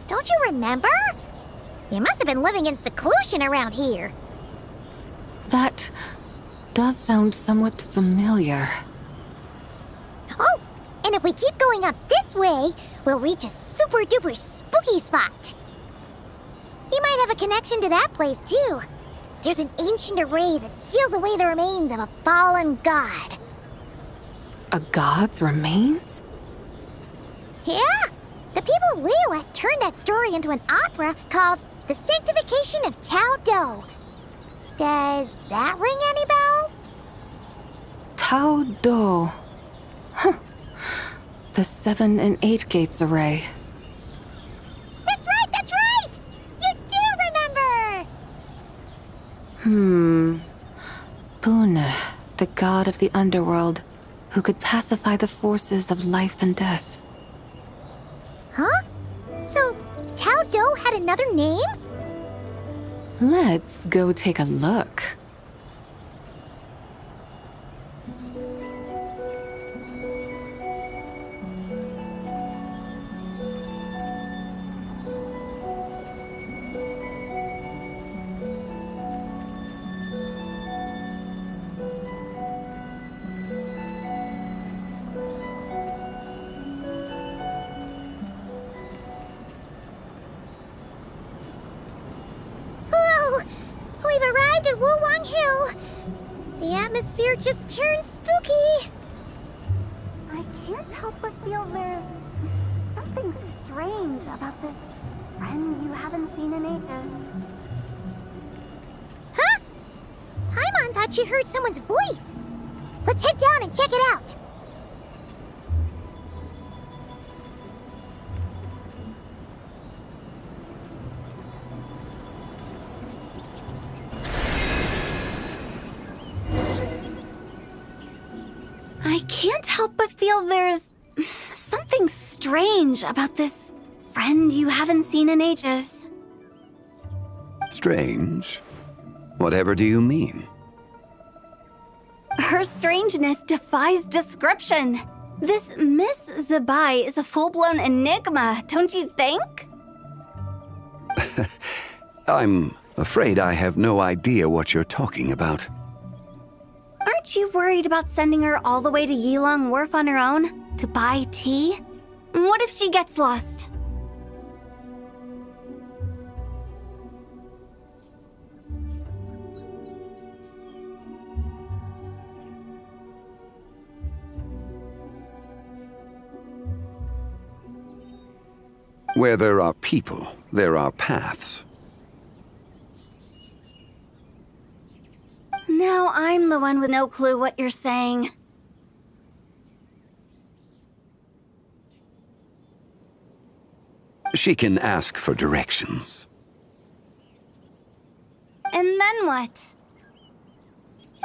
Don't you remember? You must have been living in seclusion around here. That does sound somewhat familiar. Oh, and if we keep going up this way, we'll reach a super-duper spooky spot. You might have a connection to that place, too. There's an ancient array that seals away the remains of a fallen god. A god's remains? Yeah, the people of Liyue turned that story into an opera called The Sanctification of Tao Do. Does that ring any bells? Tao Do. Huh. The 7 and 8 gates array. That's right, that's right! You do remember! Bune, the god of the underworld, who could pacify the forces of life and death. Huh? So, Tao Do had another name? Let's go take a look. We've arrived at Wulwang Hill. The atmosphere just turned spooky. I can't help but feel there's something strange about this friend you haven't seen in ages. Huh? Paimon thought she heard someone's voice. Let's head down and check it out. I can't help but feel there's something strange about this friend you haven't seen in ages. Strange? Whatever do you mean? Her strangeness defies description. This Miss Zabai is a full-blown enigma, don't you think? I'm afraid I have no idea what you're talking about. Aren't you worried about sending her all the way to Yilong Wharf on her own to buy tea? What if she gets lost? Where there are people, there are paths. Now I'm the one with no clue what you're saying. She can ask for directions. And then what?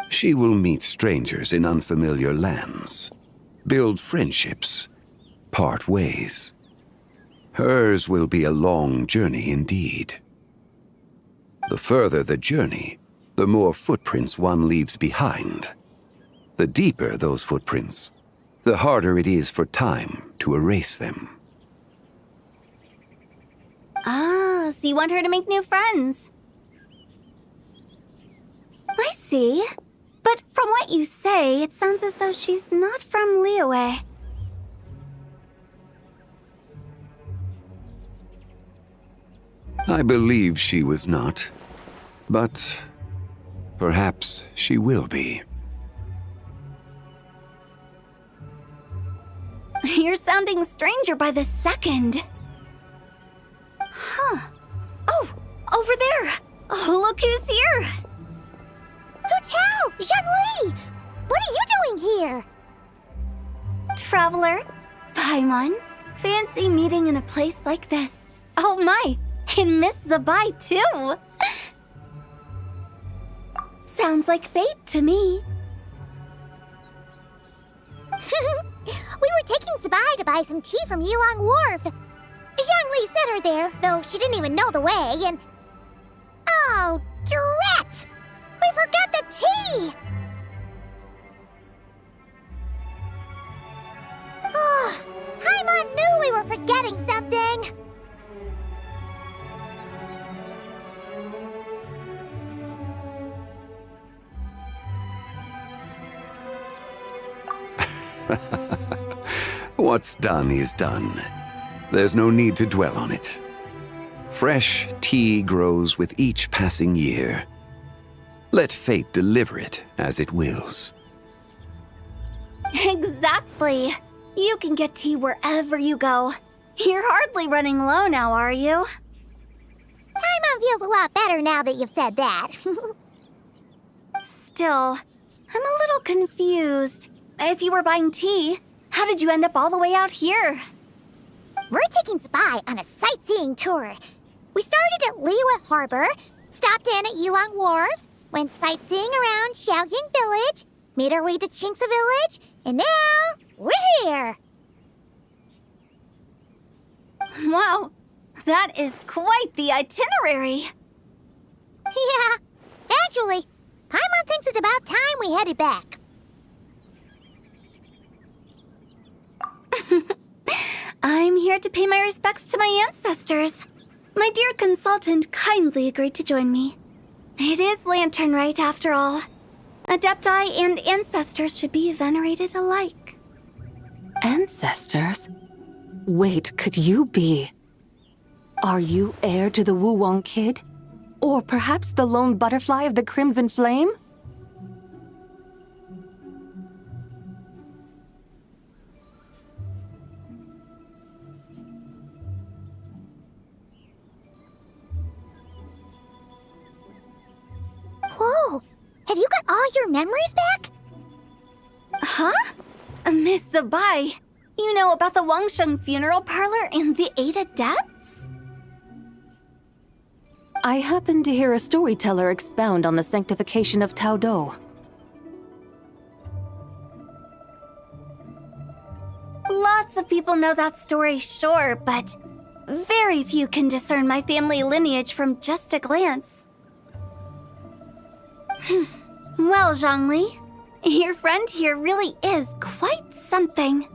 She will meet strangers in unfamiliar lands, build friendships, part ways. Hers will be a long journey indeed. The further the journey, the more footprints one leaves behind. The deeper those footprints, the harder it is for time to erase them. Ah, so you want her to make new friends. I see. But from what you say, it sounds as though she's not from Liyue. I believe she was not, but perhaps she will be. You're sounding stranger by the second. Huh. Oh, over there! Oh, look who's here! Hotel! Zhongli! What are you doing here? Traveler, Paimon, fancy meeting in a place like this. Oh my, and Miss Zabai too! Sounds like fate to me. We were taking Zabai to buy some tea from Yilong Wharf. Zhongli sent her there, though she didn't even know the way, and... Oh, drat! We forgot the tea! Oh, Paimon knew we were forgetting something! What's done is done. There's no need to dwell on it. Fresh tea grows with each passing year. Let fate deliver it as it wills. Exactly. You can get tea wherever you go. You're hardly running low now, are you? Paimon feels a lot better now that you've said that. Still, I'm a little confused. If you were buying tea, how did you end up all the way out here? We're taking Zabai on a sightseeing tour. We started at Liyue Harbor, stopped in at Yilong Wharf, went sightseeing around Xiaoying Village, made our way to Qingce Village, and now we're here! Wow, that is quite the itinerary. Yeah, actually, Paimon thinks it's about time we headed back. I'm here to pay my respects to my ancestors. My dear consultant kindly agreed to join me. It is Lantern Rite, after all. Adepti and ancestors should be venerated alike. Ancestors? Wait, could you be? Are you heir to the Wu-Wong kid? Or perhaps the lone butterfly of the Crimson Flame? Whoa! Have you got all your memories back? Huh? Miss Zabai, you know about the Wangsheng funeral parlor and the 8 adepts? I happened to hear a storyteller expound on the sanctification of Tao Do. Lots of people know that story, sure, but very few can discern my family lineage from just a glance. Well, Zhongli, your friend here really is quite something.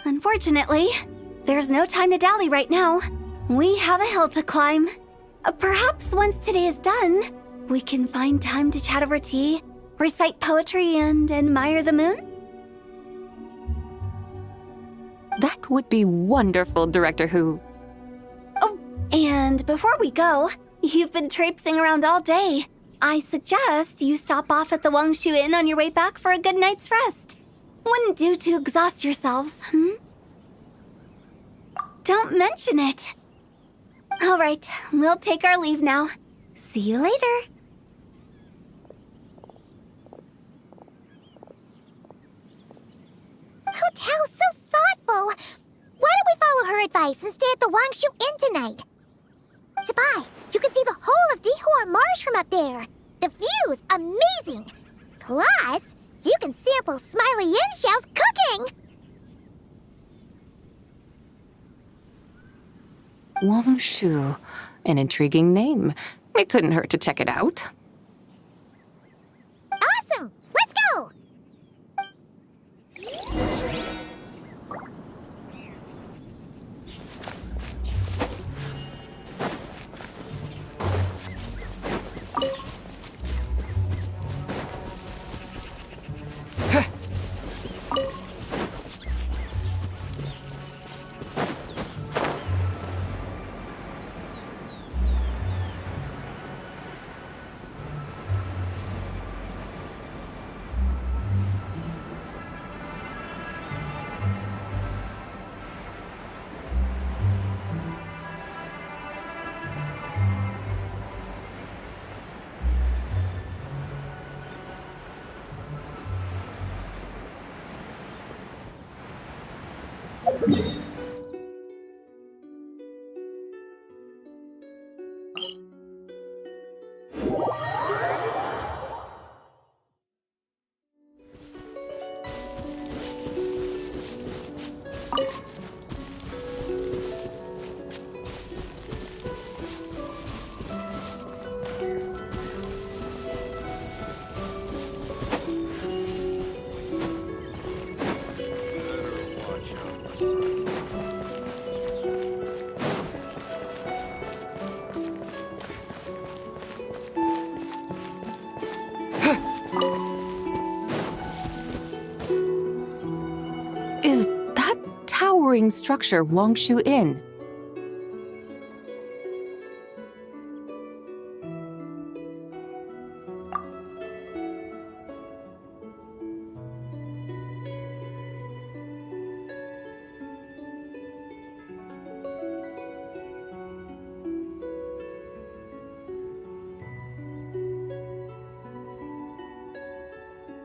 Unfortunately, there's no time to dally right now. We have a hill to climb. Perhaps once today is done, we can find time to chat over tea, recite poetry, and admire the moon? That would be wonderful, Director Hu. Oh, and before we go, you've been traipsing around all day. I suggest you stop off at the Wangshu Inn on your way back for a good night's rest. Wouldn't do to exhaust yourselves, Don't mention it. All right, we'll take our leave now. See you later. Hotel's so thoughtful. Why don't we follow her advice and stay at the Wangshu Inn tonight? Zabai, you can see the whole of Dihua Marsh from up there. The view's amazing. Plus, you can sample Smiley Yin-Xiao's cooking. Wangshu. An intriguing name. It couldn't hurt to check it out. Awesome! Let's go! Is that towering structure Wangshu Inn?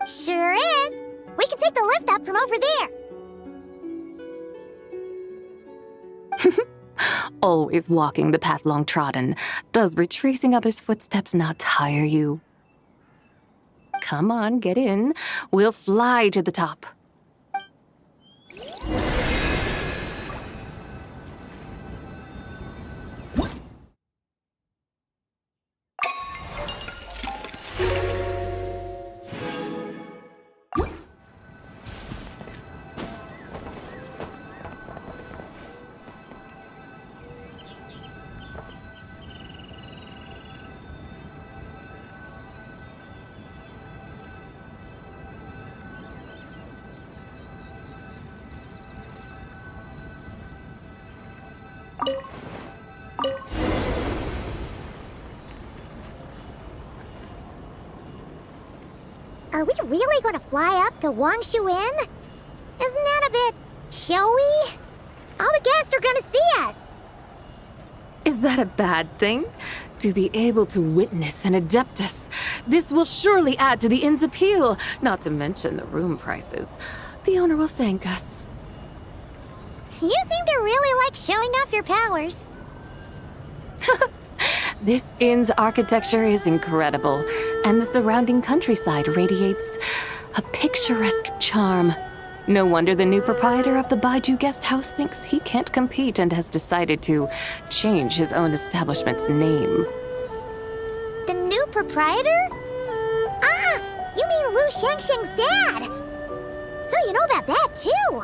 Sure is. We can take the lift up from over there. Always walking the path long trodden. Does retracing others' footsteps not tire you? Come on, get in. We'll fly to the top. Are we really going to fly up to Wangshu Inn? Isn't that a bit showy? All the guests are going to see us. Is that a bad thing? To be able to witness an Adeptus. This will surely add to the inn's appeal, not to mention the room prices. The owner will thank us. You seem to really like showing off your powers. This inn's architecture is incredible, and the surrounding countryside radiates a picturesque charm. No wonder the new proprietor of the Baiju guest house thinks he can't compete and has decided to change his own establishment's name. The new proprietor? Ah, you mean Lu Shengsheng's dad. So you know about that, too.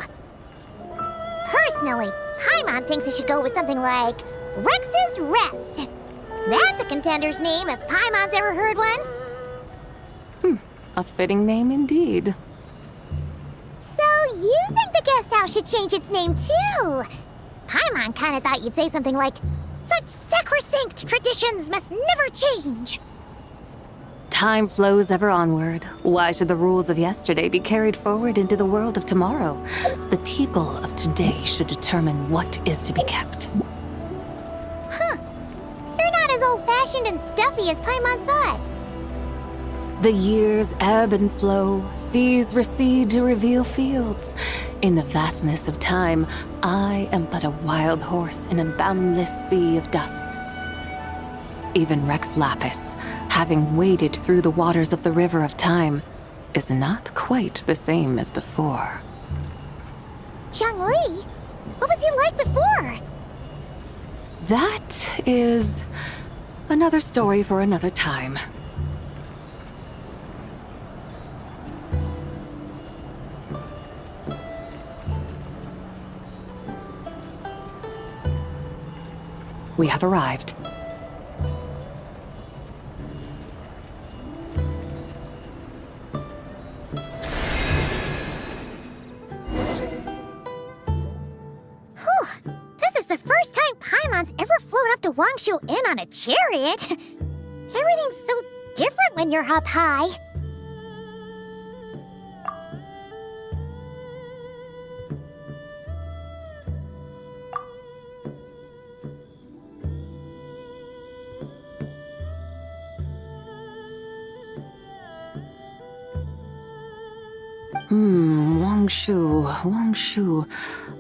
Personally, Paimon thinks it should go with something like Rex's Rest. That's a contender's name if Paimon's ever heard one. A fitting name indeed. So you think the guest house should change its name, too? Paimon kinda thought you'd say something like, such sacrosanct traditions must never change. Time flows ever onward. Why should the rules of yesterday be carried forward into the world of tomorrow? The people of today should determine what is to be kept. Huh. You're not as old-fashioned and stuffy as Paimon thought. The years ebb and flow, seas recede to reveal fields. In the vastness of time, I am but a wild horse in a boundless sea of dust. Even Rex Lapis, having waded through the waters of the river of time, is not quite the same as before. Zhongli? What was he like before? That is another story for another time. We have arrived. This is the first time Paimon's ever flown up to Wangshu Inn on a chariot. Everything's so different when you're up high. Wangshu,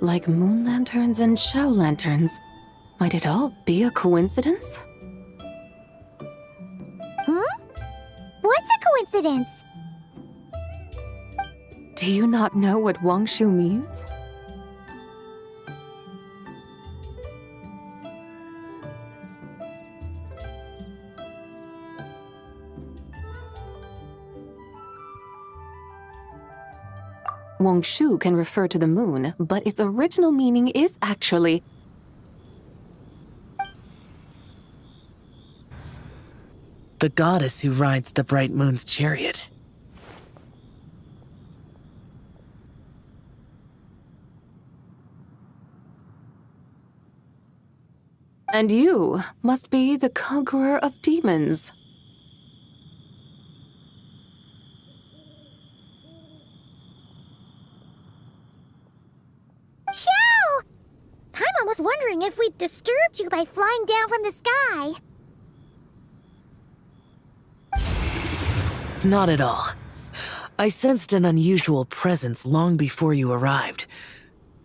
like moon lanterns and shell lanterns. Might it all be a coincidence? What's a coincidence? Do you not know what Wangshu means? Wangshu can refer to the moon, but its original meaning is actually the goddess who rides the bright moon's chariot. And you must be the conqueror of demons. Xiao! Paimon was wondering if we'd disturbed you by flying down from the sky. Not at all. I sensed an unusual presence long before you arrived,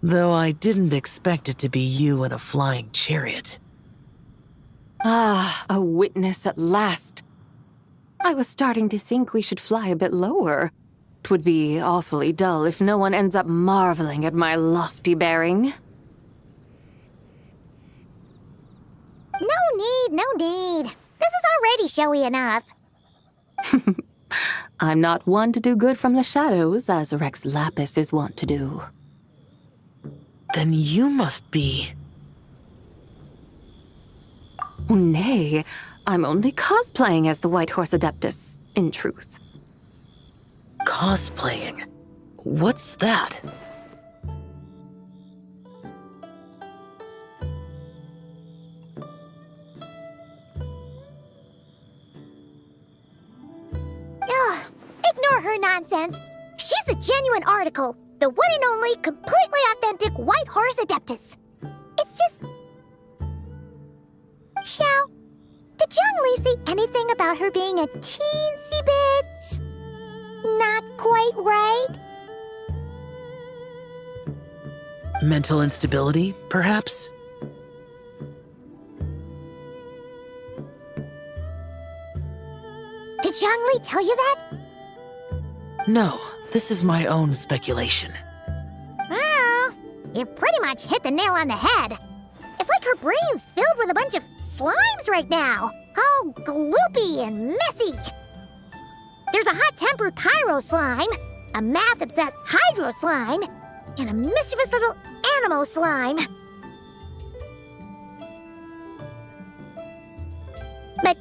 though I didn't expect it to be you in a flying chariot. Ah, a witness at last. I was starting to think we should fly a bit lower. 'Twould be awfully dull if no one ends up marveling at my lofty bearing. No need. This is already showy enough. I'm not one to do good from the shadows, as Rex Lapis is wont to do. Then you must be... Nay, I'm only cosplaying as the White Horse Adeptus, in truth. Cosplaying? What's that? Ugh, ignore her nonsense. She's a genuine article. The one and only, completely authentic White Horse Adeptus. It's just... Xiao, did Zhongli say anything about her being a teensy bit... not quite right? Mental instability, perhaps? Did Zhongli tell you that? No, this is my own speculation. Well, you pretty much hit the nail on the head. It's like her brain's filled with a bunch of slimes right now, all gloopy and messy. There's a hot-tempered pyro slime, a math-obsessed hydro slime, and a mischievous little animo slime. But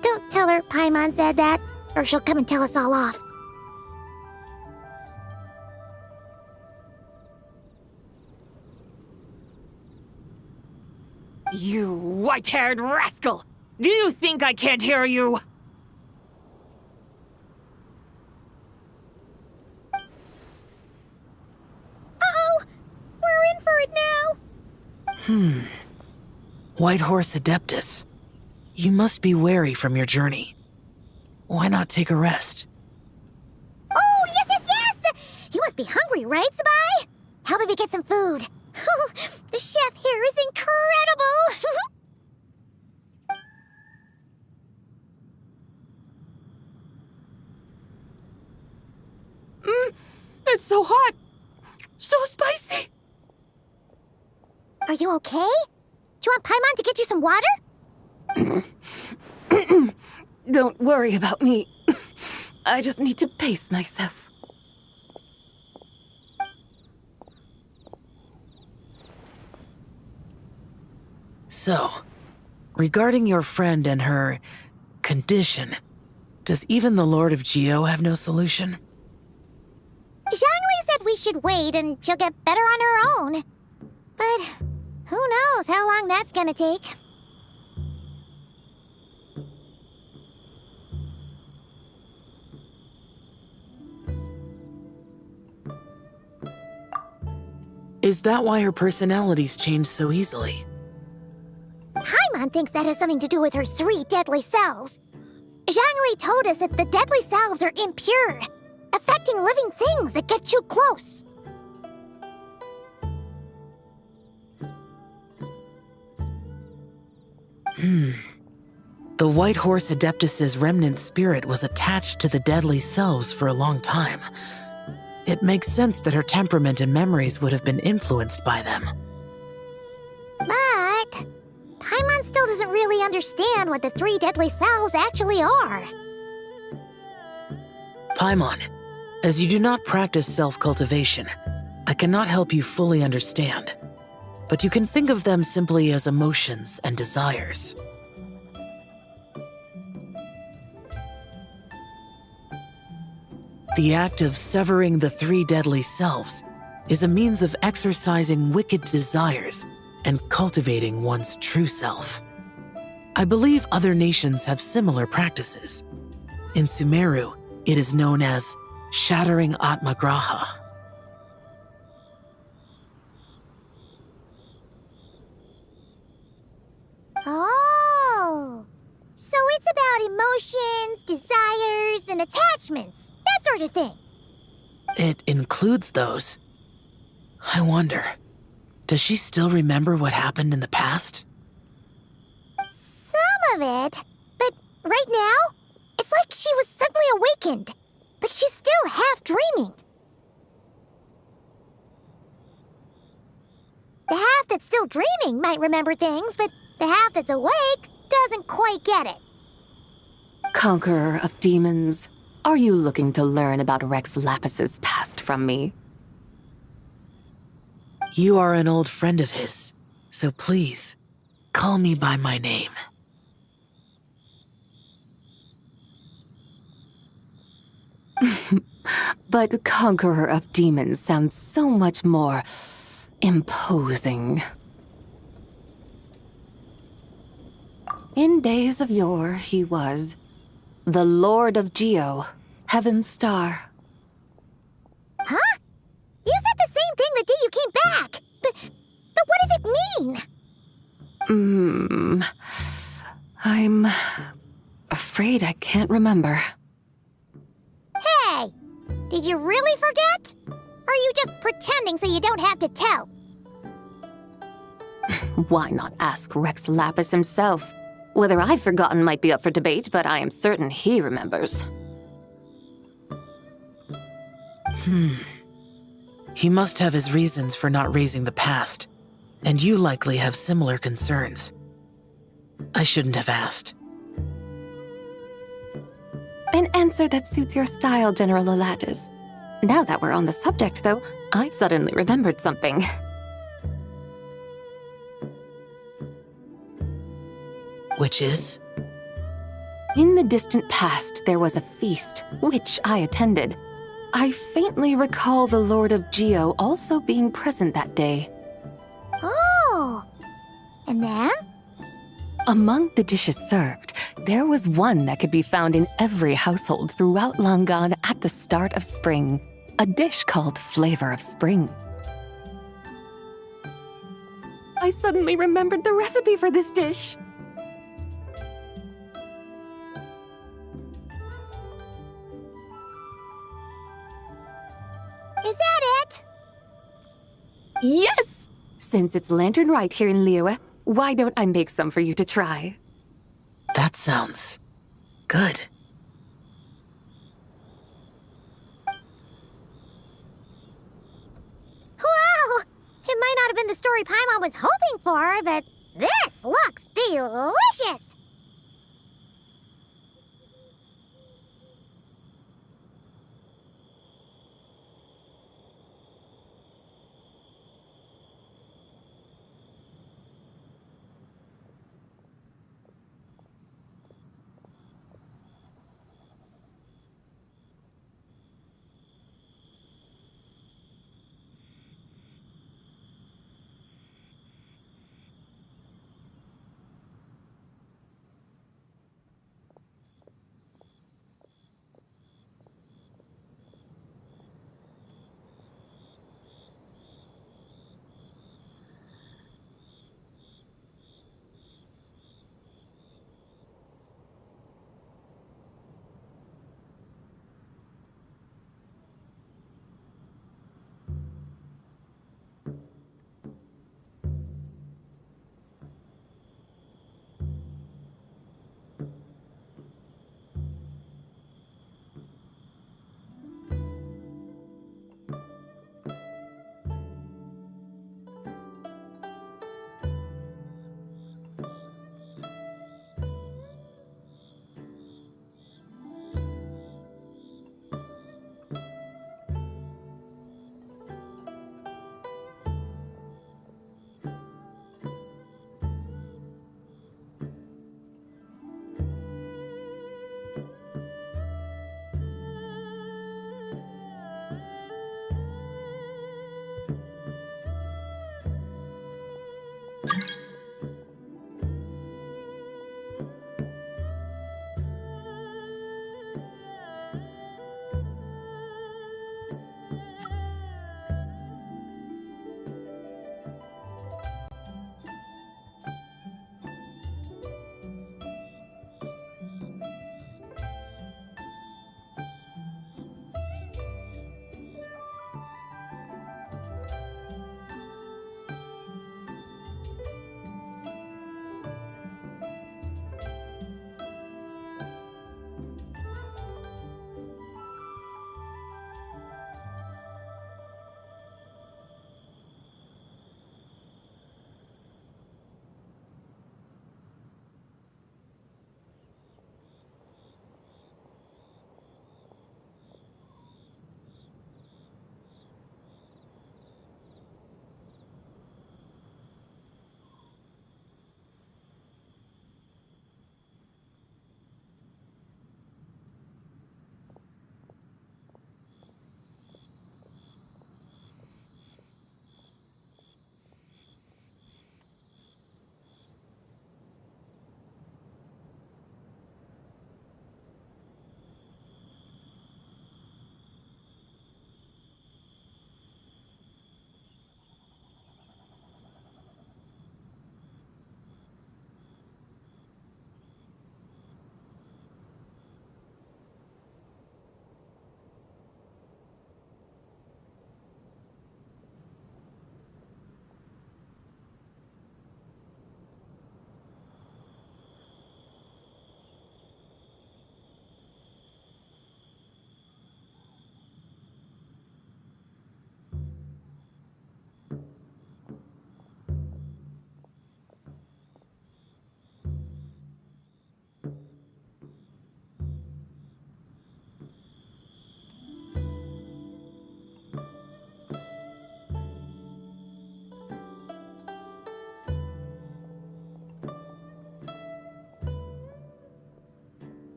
don't tell her Paimon said that, or she'll come and tell us all off. You white-haired rascal! Do you think I can't hear you? Uh-oh! We're in for it now! White Horse Adeptus. You must be weary from your journey. Why not take a rest? Oh, yes! You must be hungry, right, Sabai? How about we get some food? The chef here is incredible! It's so hot! So spicy! Are you okay? Do you want Paimon to get you some water? Don't worry about me. I just need to pace myself. So, regarding your friend and her condition, does even the Lord of Geo have no solution? Zhongli said we should wait and she'll get better on her own. But who knows how long that's gonna take. Is that why her personalities change so easily? Paimon thinks that has something to do with her 3 deadly selves. Zhongli told us that the deadly selves are impure, affecting living things that get too close. The White Horse Adeptus's remnant spirit was attached to the deadly selves for a long time. It makes sense that her temperament and memories would have been influenced by them. But Paimon still doesn't really understand what the three deadly selves actually are. Paimon, as you do not practice self-cultivation, I cannot help you fully understand, but you can think of them simply as emotions and desires. The act of severing the three deadly selves is a means of exercising wicked desires and cultivating one's true self. I believe other nations have similar practices. In Sumeru, it is known as shattering Atmagraha. Oh, so it's about emotions, desires, and attachments, that sort of thing. It includes those. I wonder, does she still remember what happened in the past? Some of it, but right now, it's like she was suddenly awakened. Like she's still half dreaming. The half that's still dreaming might remember things, but the half that's awake doesn't quite get it. Conqueror of demons, are you looking to learn about Rex Lapis's past from me? You are an old friend of his, so please, call me by my name. But Conqueror of Demons sounds so much more imposing. In days of yore, he was the Lord of Geo, Heaven's Star. Huh? You said the same thing the day you came back. But what does it mean? I'm afraid I can't remember. Hey, did you really forget? Or are you just pretending so you don't have to tell? Why not ask Rex Lapis himself? Whether I've forgotten might be up for debate, but I am certain he remembers. He must have his reasons for not raising the past, and you likely have similar concerns. I shouldn't have asked. An answer that suits your style, General Elatis. Now that we're on the subject, though, I suddenly remembered something. Which is? In the distant past, there was a feast, which I attended. I faintly recall the Lord of Geo also being present that day. Oh, and then? Among the dishes served, there was one that could be found in every household throughout Langan at the start of spring, a dish called Flavor of Spring. I suddenly remembered the recipe for this dish. Is that it? Yes! Since it's Lantern right here in Liyue, why don't I make some for you to try? That sounds good. Wow! It might not have been the story Paimon was hoping for, but this looks delicious!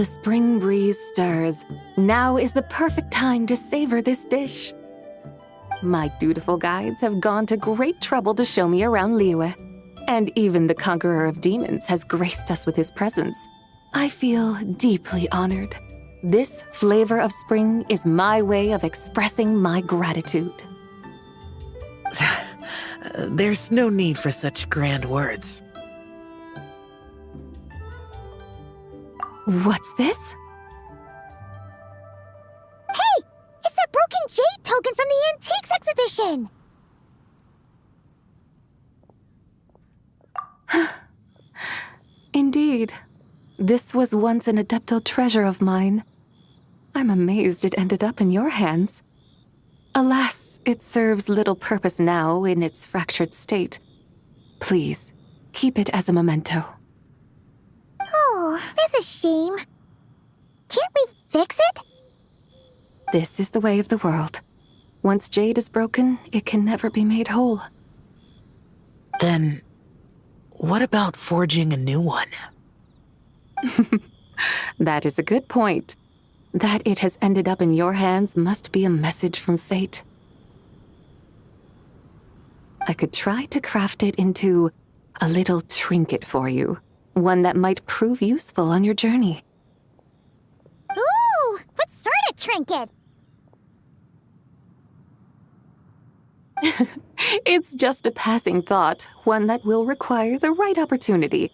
The spring breeze stirs. Now is the perfect time to savor this dish. My dutiful guides have gone to great trouble to show me around Liyue, and even the conqueror of demons has graced us with his presence. I feel deeply honored. This flavor of spring is my way of expressing my gratitude. There's no need for such grand words. What's this? Hey! It's that broken jade token from the antiques exhibition! Indeed. This was once an adeptal treasure of mine. I'm amazed it ended up in your hands. Alas, it serves little purpose now in its fractured state. Please, keep it as a memento. Oh, that's a shame. Can't we fix it? This is the way of the world. Once jade is broken, it can never be made whole. Then, what about forging a new one? That is a good point. That it has ended up in your hands must be a message from fate. I could try to craft it into a little trinket for you. One that might prove useful on your journey. Ooh, what sort of trinket? It's just a passing thought, one that will require the right opportunity.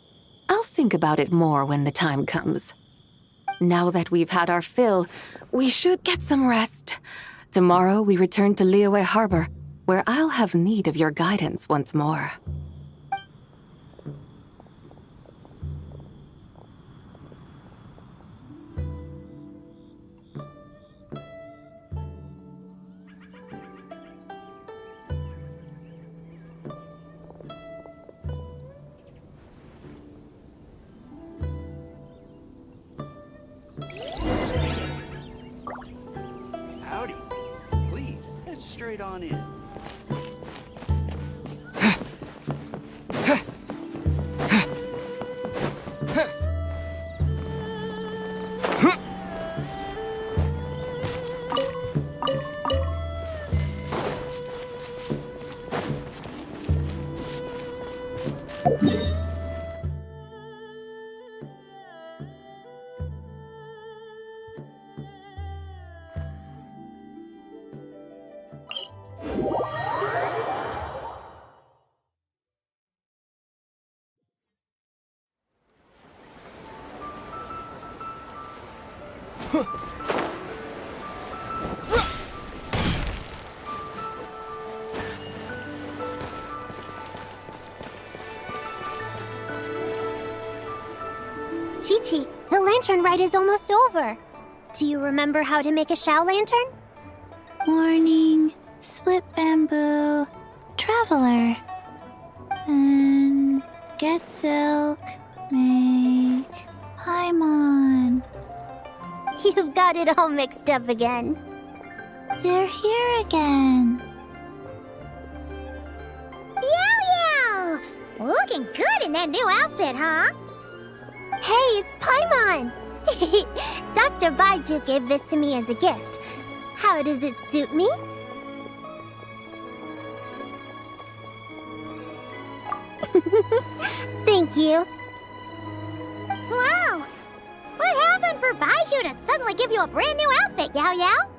I'll think about it more when the time comes. Now that we've had our fill, we should get some rest. Tomorrow we return to Liyue Harbor, where I'll have need of your guidance once more. Howdy. Please, head straight on in. Chi-Chi, the lantern ride is almost over. Do you remember how to make a Shao lantern? Morning, split bamboo, traveler. And get silk, make Paimon. You've got it all mixed up again. They're here again. Yow! Looking good in that new outfit, huh? Hey, it's Paimon! Dr. Baiju gave this to me as a gift. How does it suit me? Thank you. Wow! What happened for Baiju to suddenly give you a brand new outfit, Yao Yao?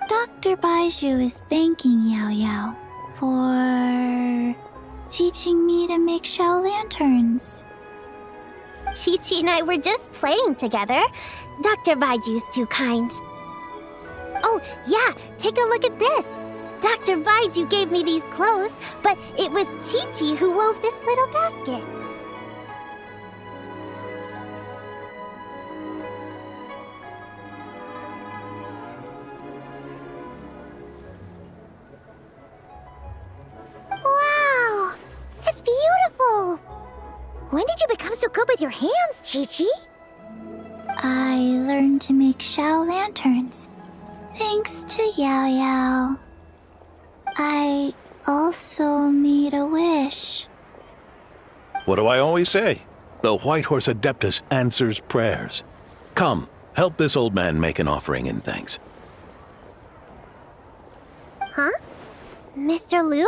Dr. Baiju is thanking Yao Yao for teaching me to make Shao lanterns. Chi-Chi and I were just playing together. Dr. Baiju's too kind. Oh, yeah, take a look at this. Dr. Baiju gave me these clothes, but it was Chi-Chi who wove this little basket. Wow, that's beautiful. When did you become so good with your hands, Chi-Chi? I learned to make Shao lanterns, thanks to Yao Yao. I also made a wish. What do I always say? The White Horse Adeptus answers prayers. Come, help this old man make an offering in thanks. Huh? Mr. Liu?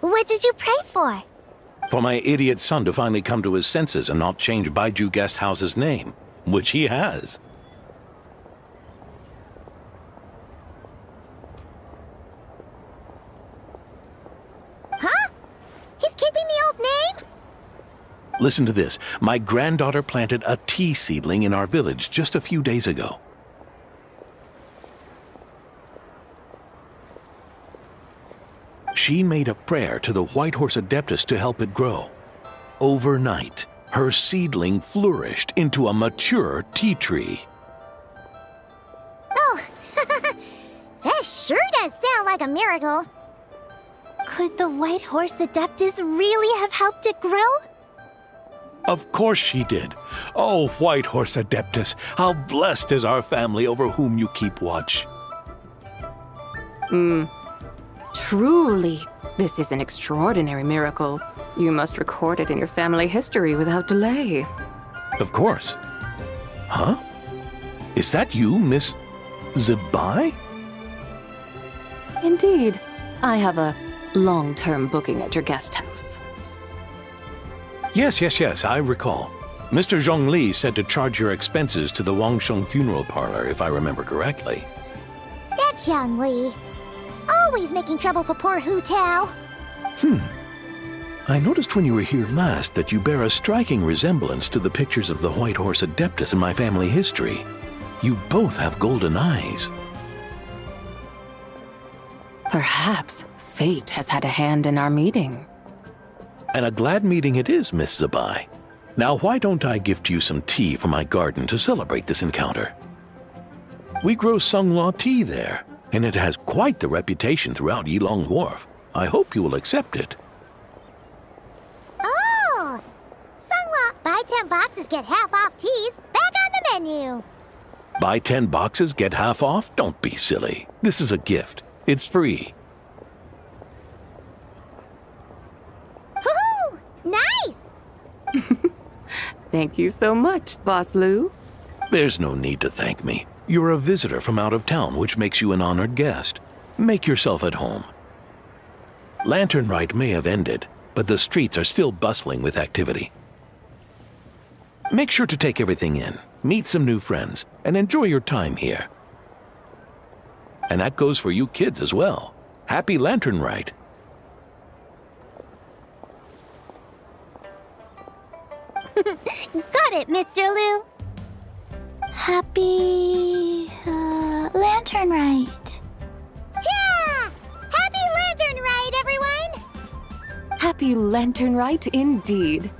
What did you pray for? For my idiot son to finally come to his senses and not change Baiju Guest House's name, which he has. Huh? He's keeping the old name? Listen to this. My granddaughter planted a tea seedling in our village just a few days ago. She made a prayer to the White Horse Adeptus to help it grow. Overnight, her seedling flourished into a mature tea tree. Oh, that sure does sound like a miracle. Could the White Horse Adeptus really have helped it grow? Of course she did. Oh, White Horse Adeptus, how blessed is our family over whom you keep watch. Truly, this is an extraordinary miracle. You must record it in your family history without delay. Of course. Huh? Is that you, Miss Zabai? Indeed. I have a long-term booking at your guest house. Yes, I recall. Mr. Zhongli said to charge your expenses to the Wangsheng funeral parlor, if I remember correctly. That's Young Li. Always making trouble for poor Hu Tao. I noticed when you were here last that you bear a striking resemblance to the pictures of the White Horse Adeptus in my family history. You both have golden eyes. Perhaps fate has had a hand in our meeting. And a glad meeting it is, Miss Zabai. Now, why don't I gift you some tea from my garden to celebrate this encounter? We grow Sunglaw tea there, and it has quite the reputation throughout Yilong Wharf. I hope you will accept it. Oh! Sunglaw, buy 10 boxes, get half off teas. Back on the menu. Buy 10 boxes, get half off? Don't be silly. This is a gift. It's free. Woohoo! Nice! Thank you so much, Boss Liu. There's no need to thank me. You're a visitor from out of town, which makes you an honored guest. Make yourself at home. Lantern Rite may have ended, but the streets are still bustling with activity. Make sure to take everything in, meet some new friends, and enjoy your time here. And that goes for you kids as well. Happy Lantern Rite. Got it, Mr. Liu. Happy... Lantern Rite. Yeah! Happy Lantern Rite, everyone! Happy Lantern Rite indeed.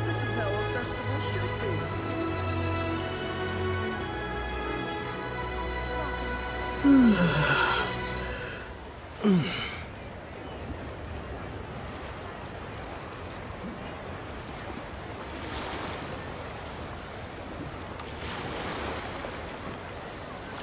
This is how a festival should be.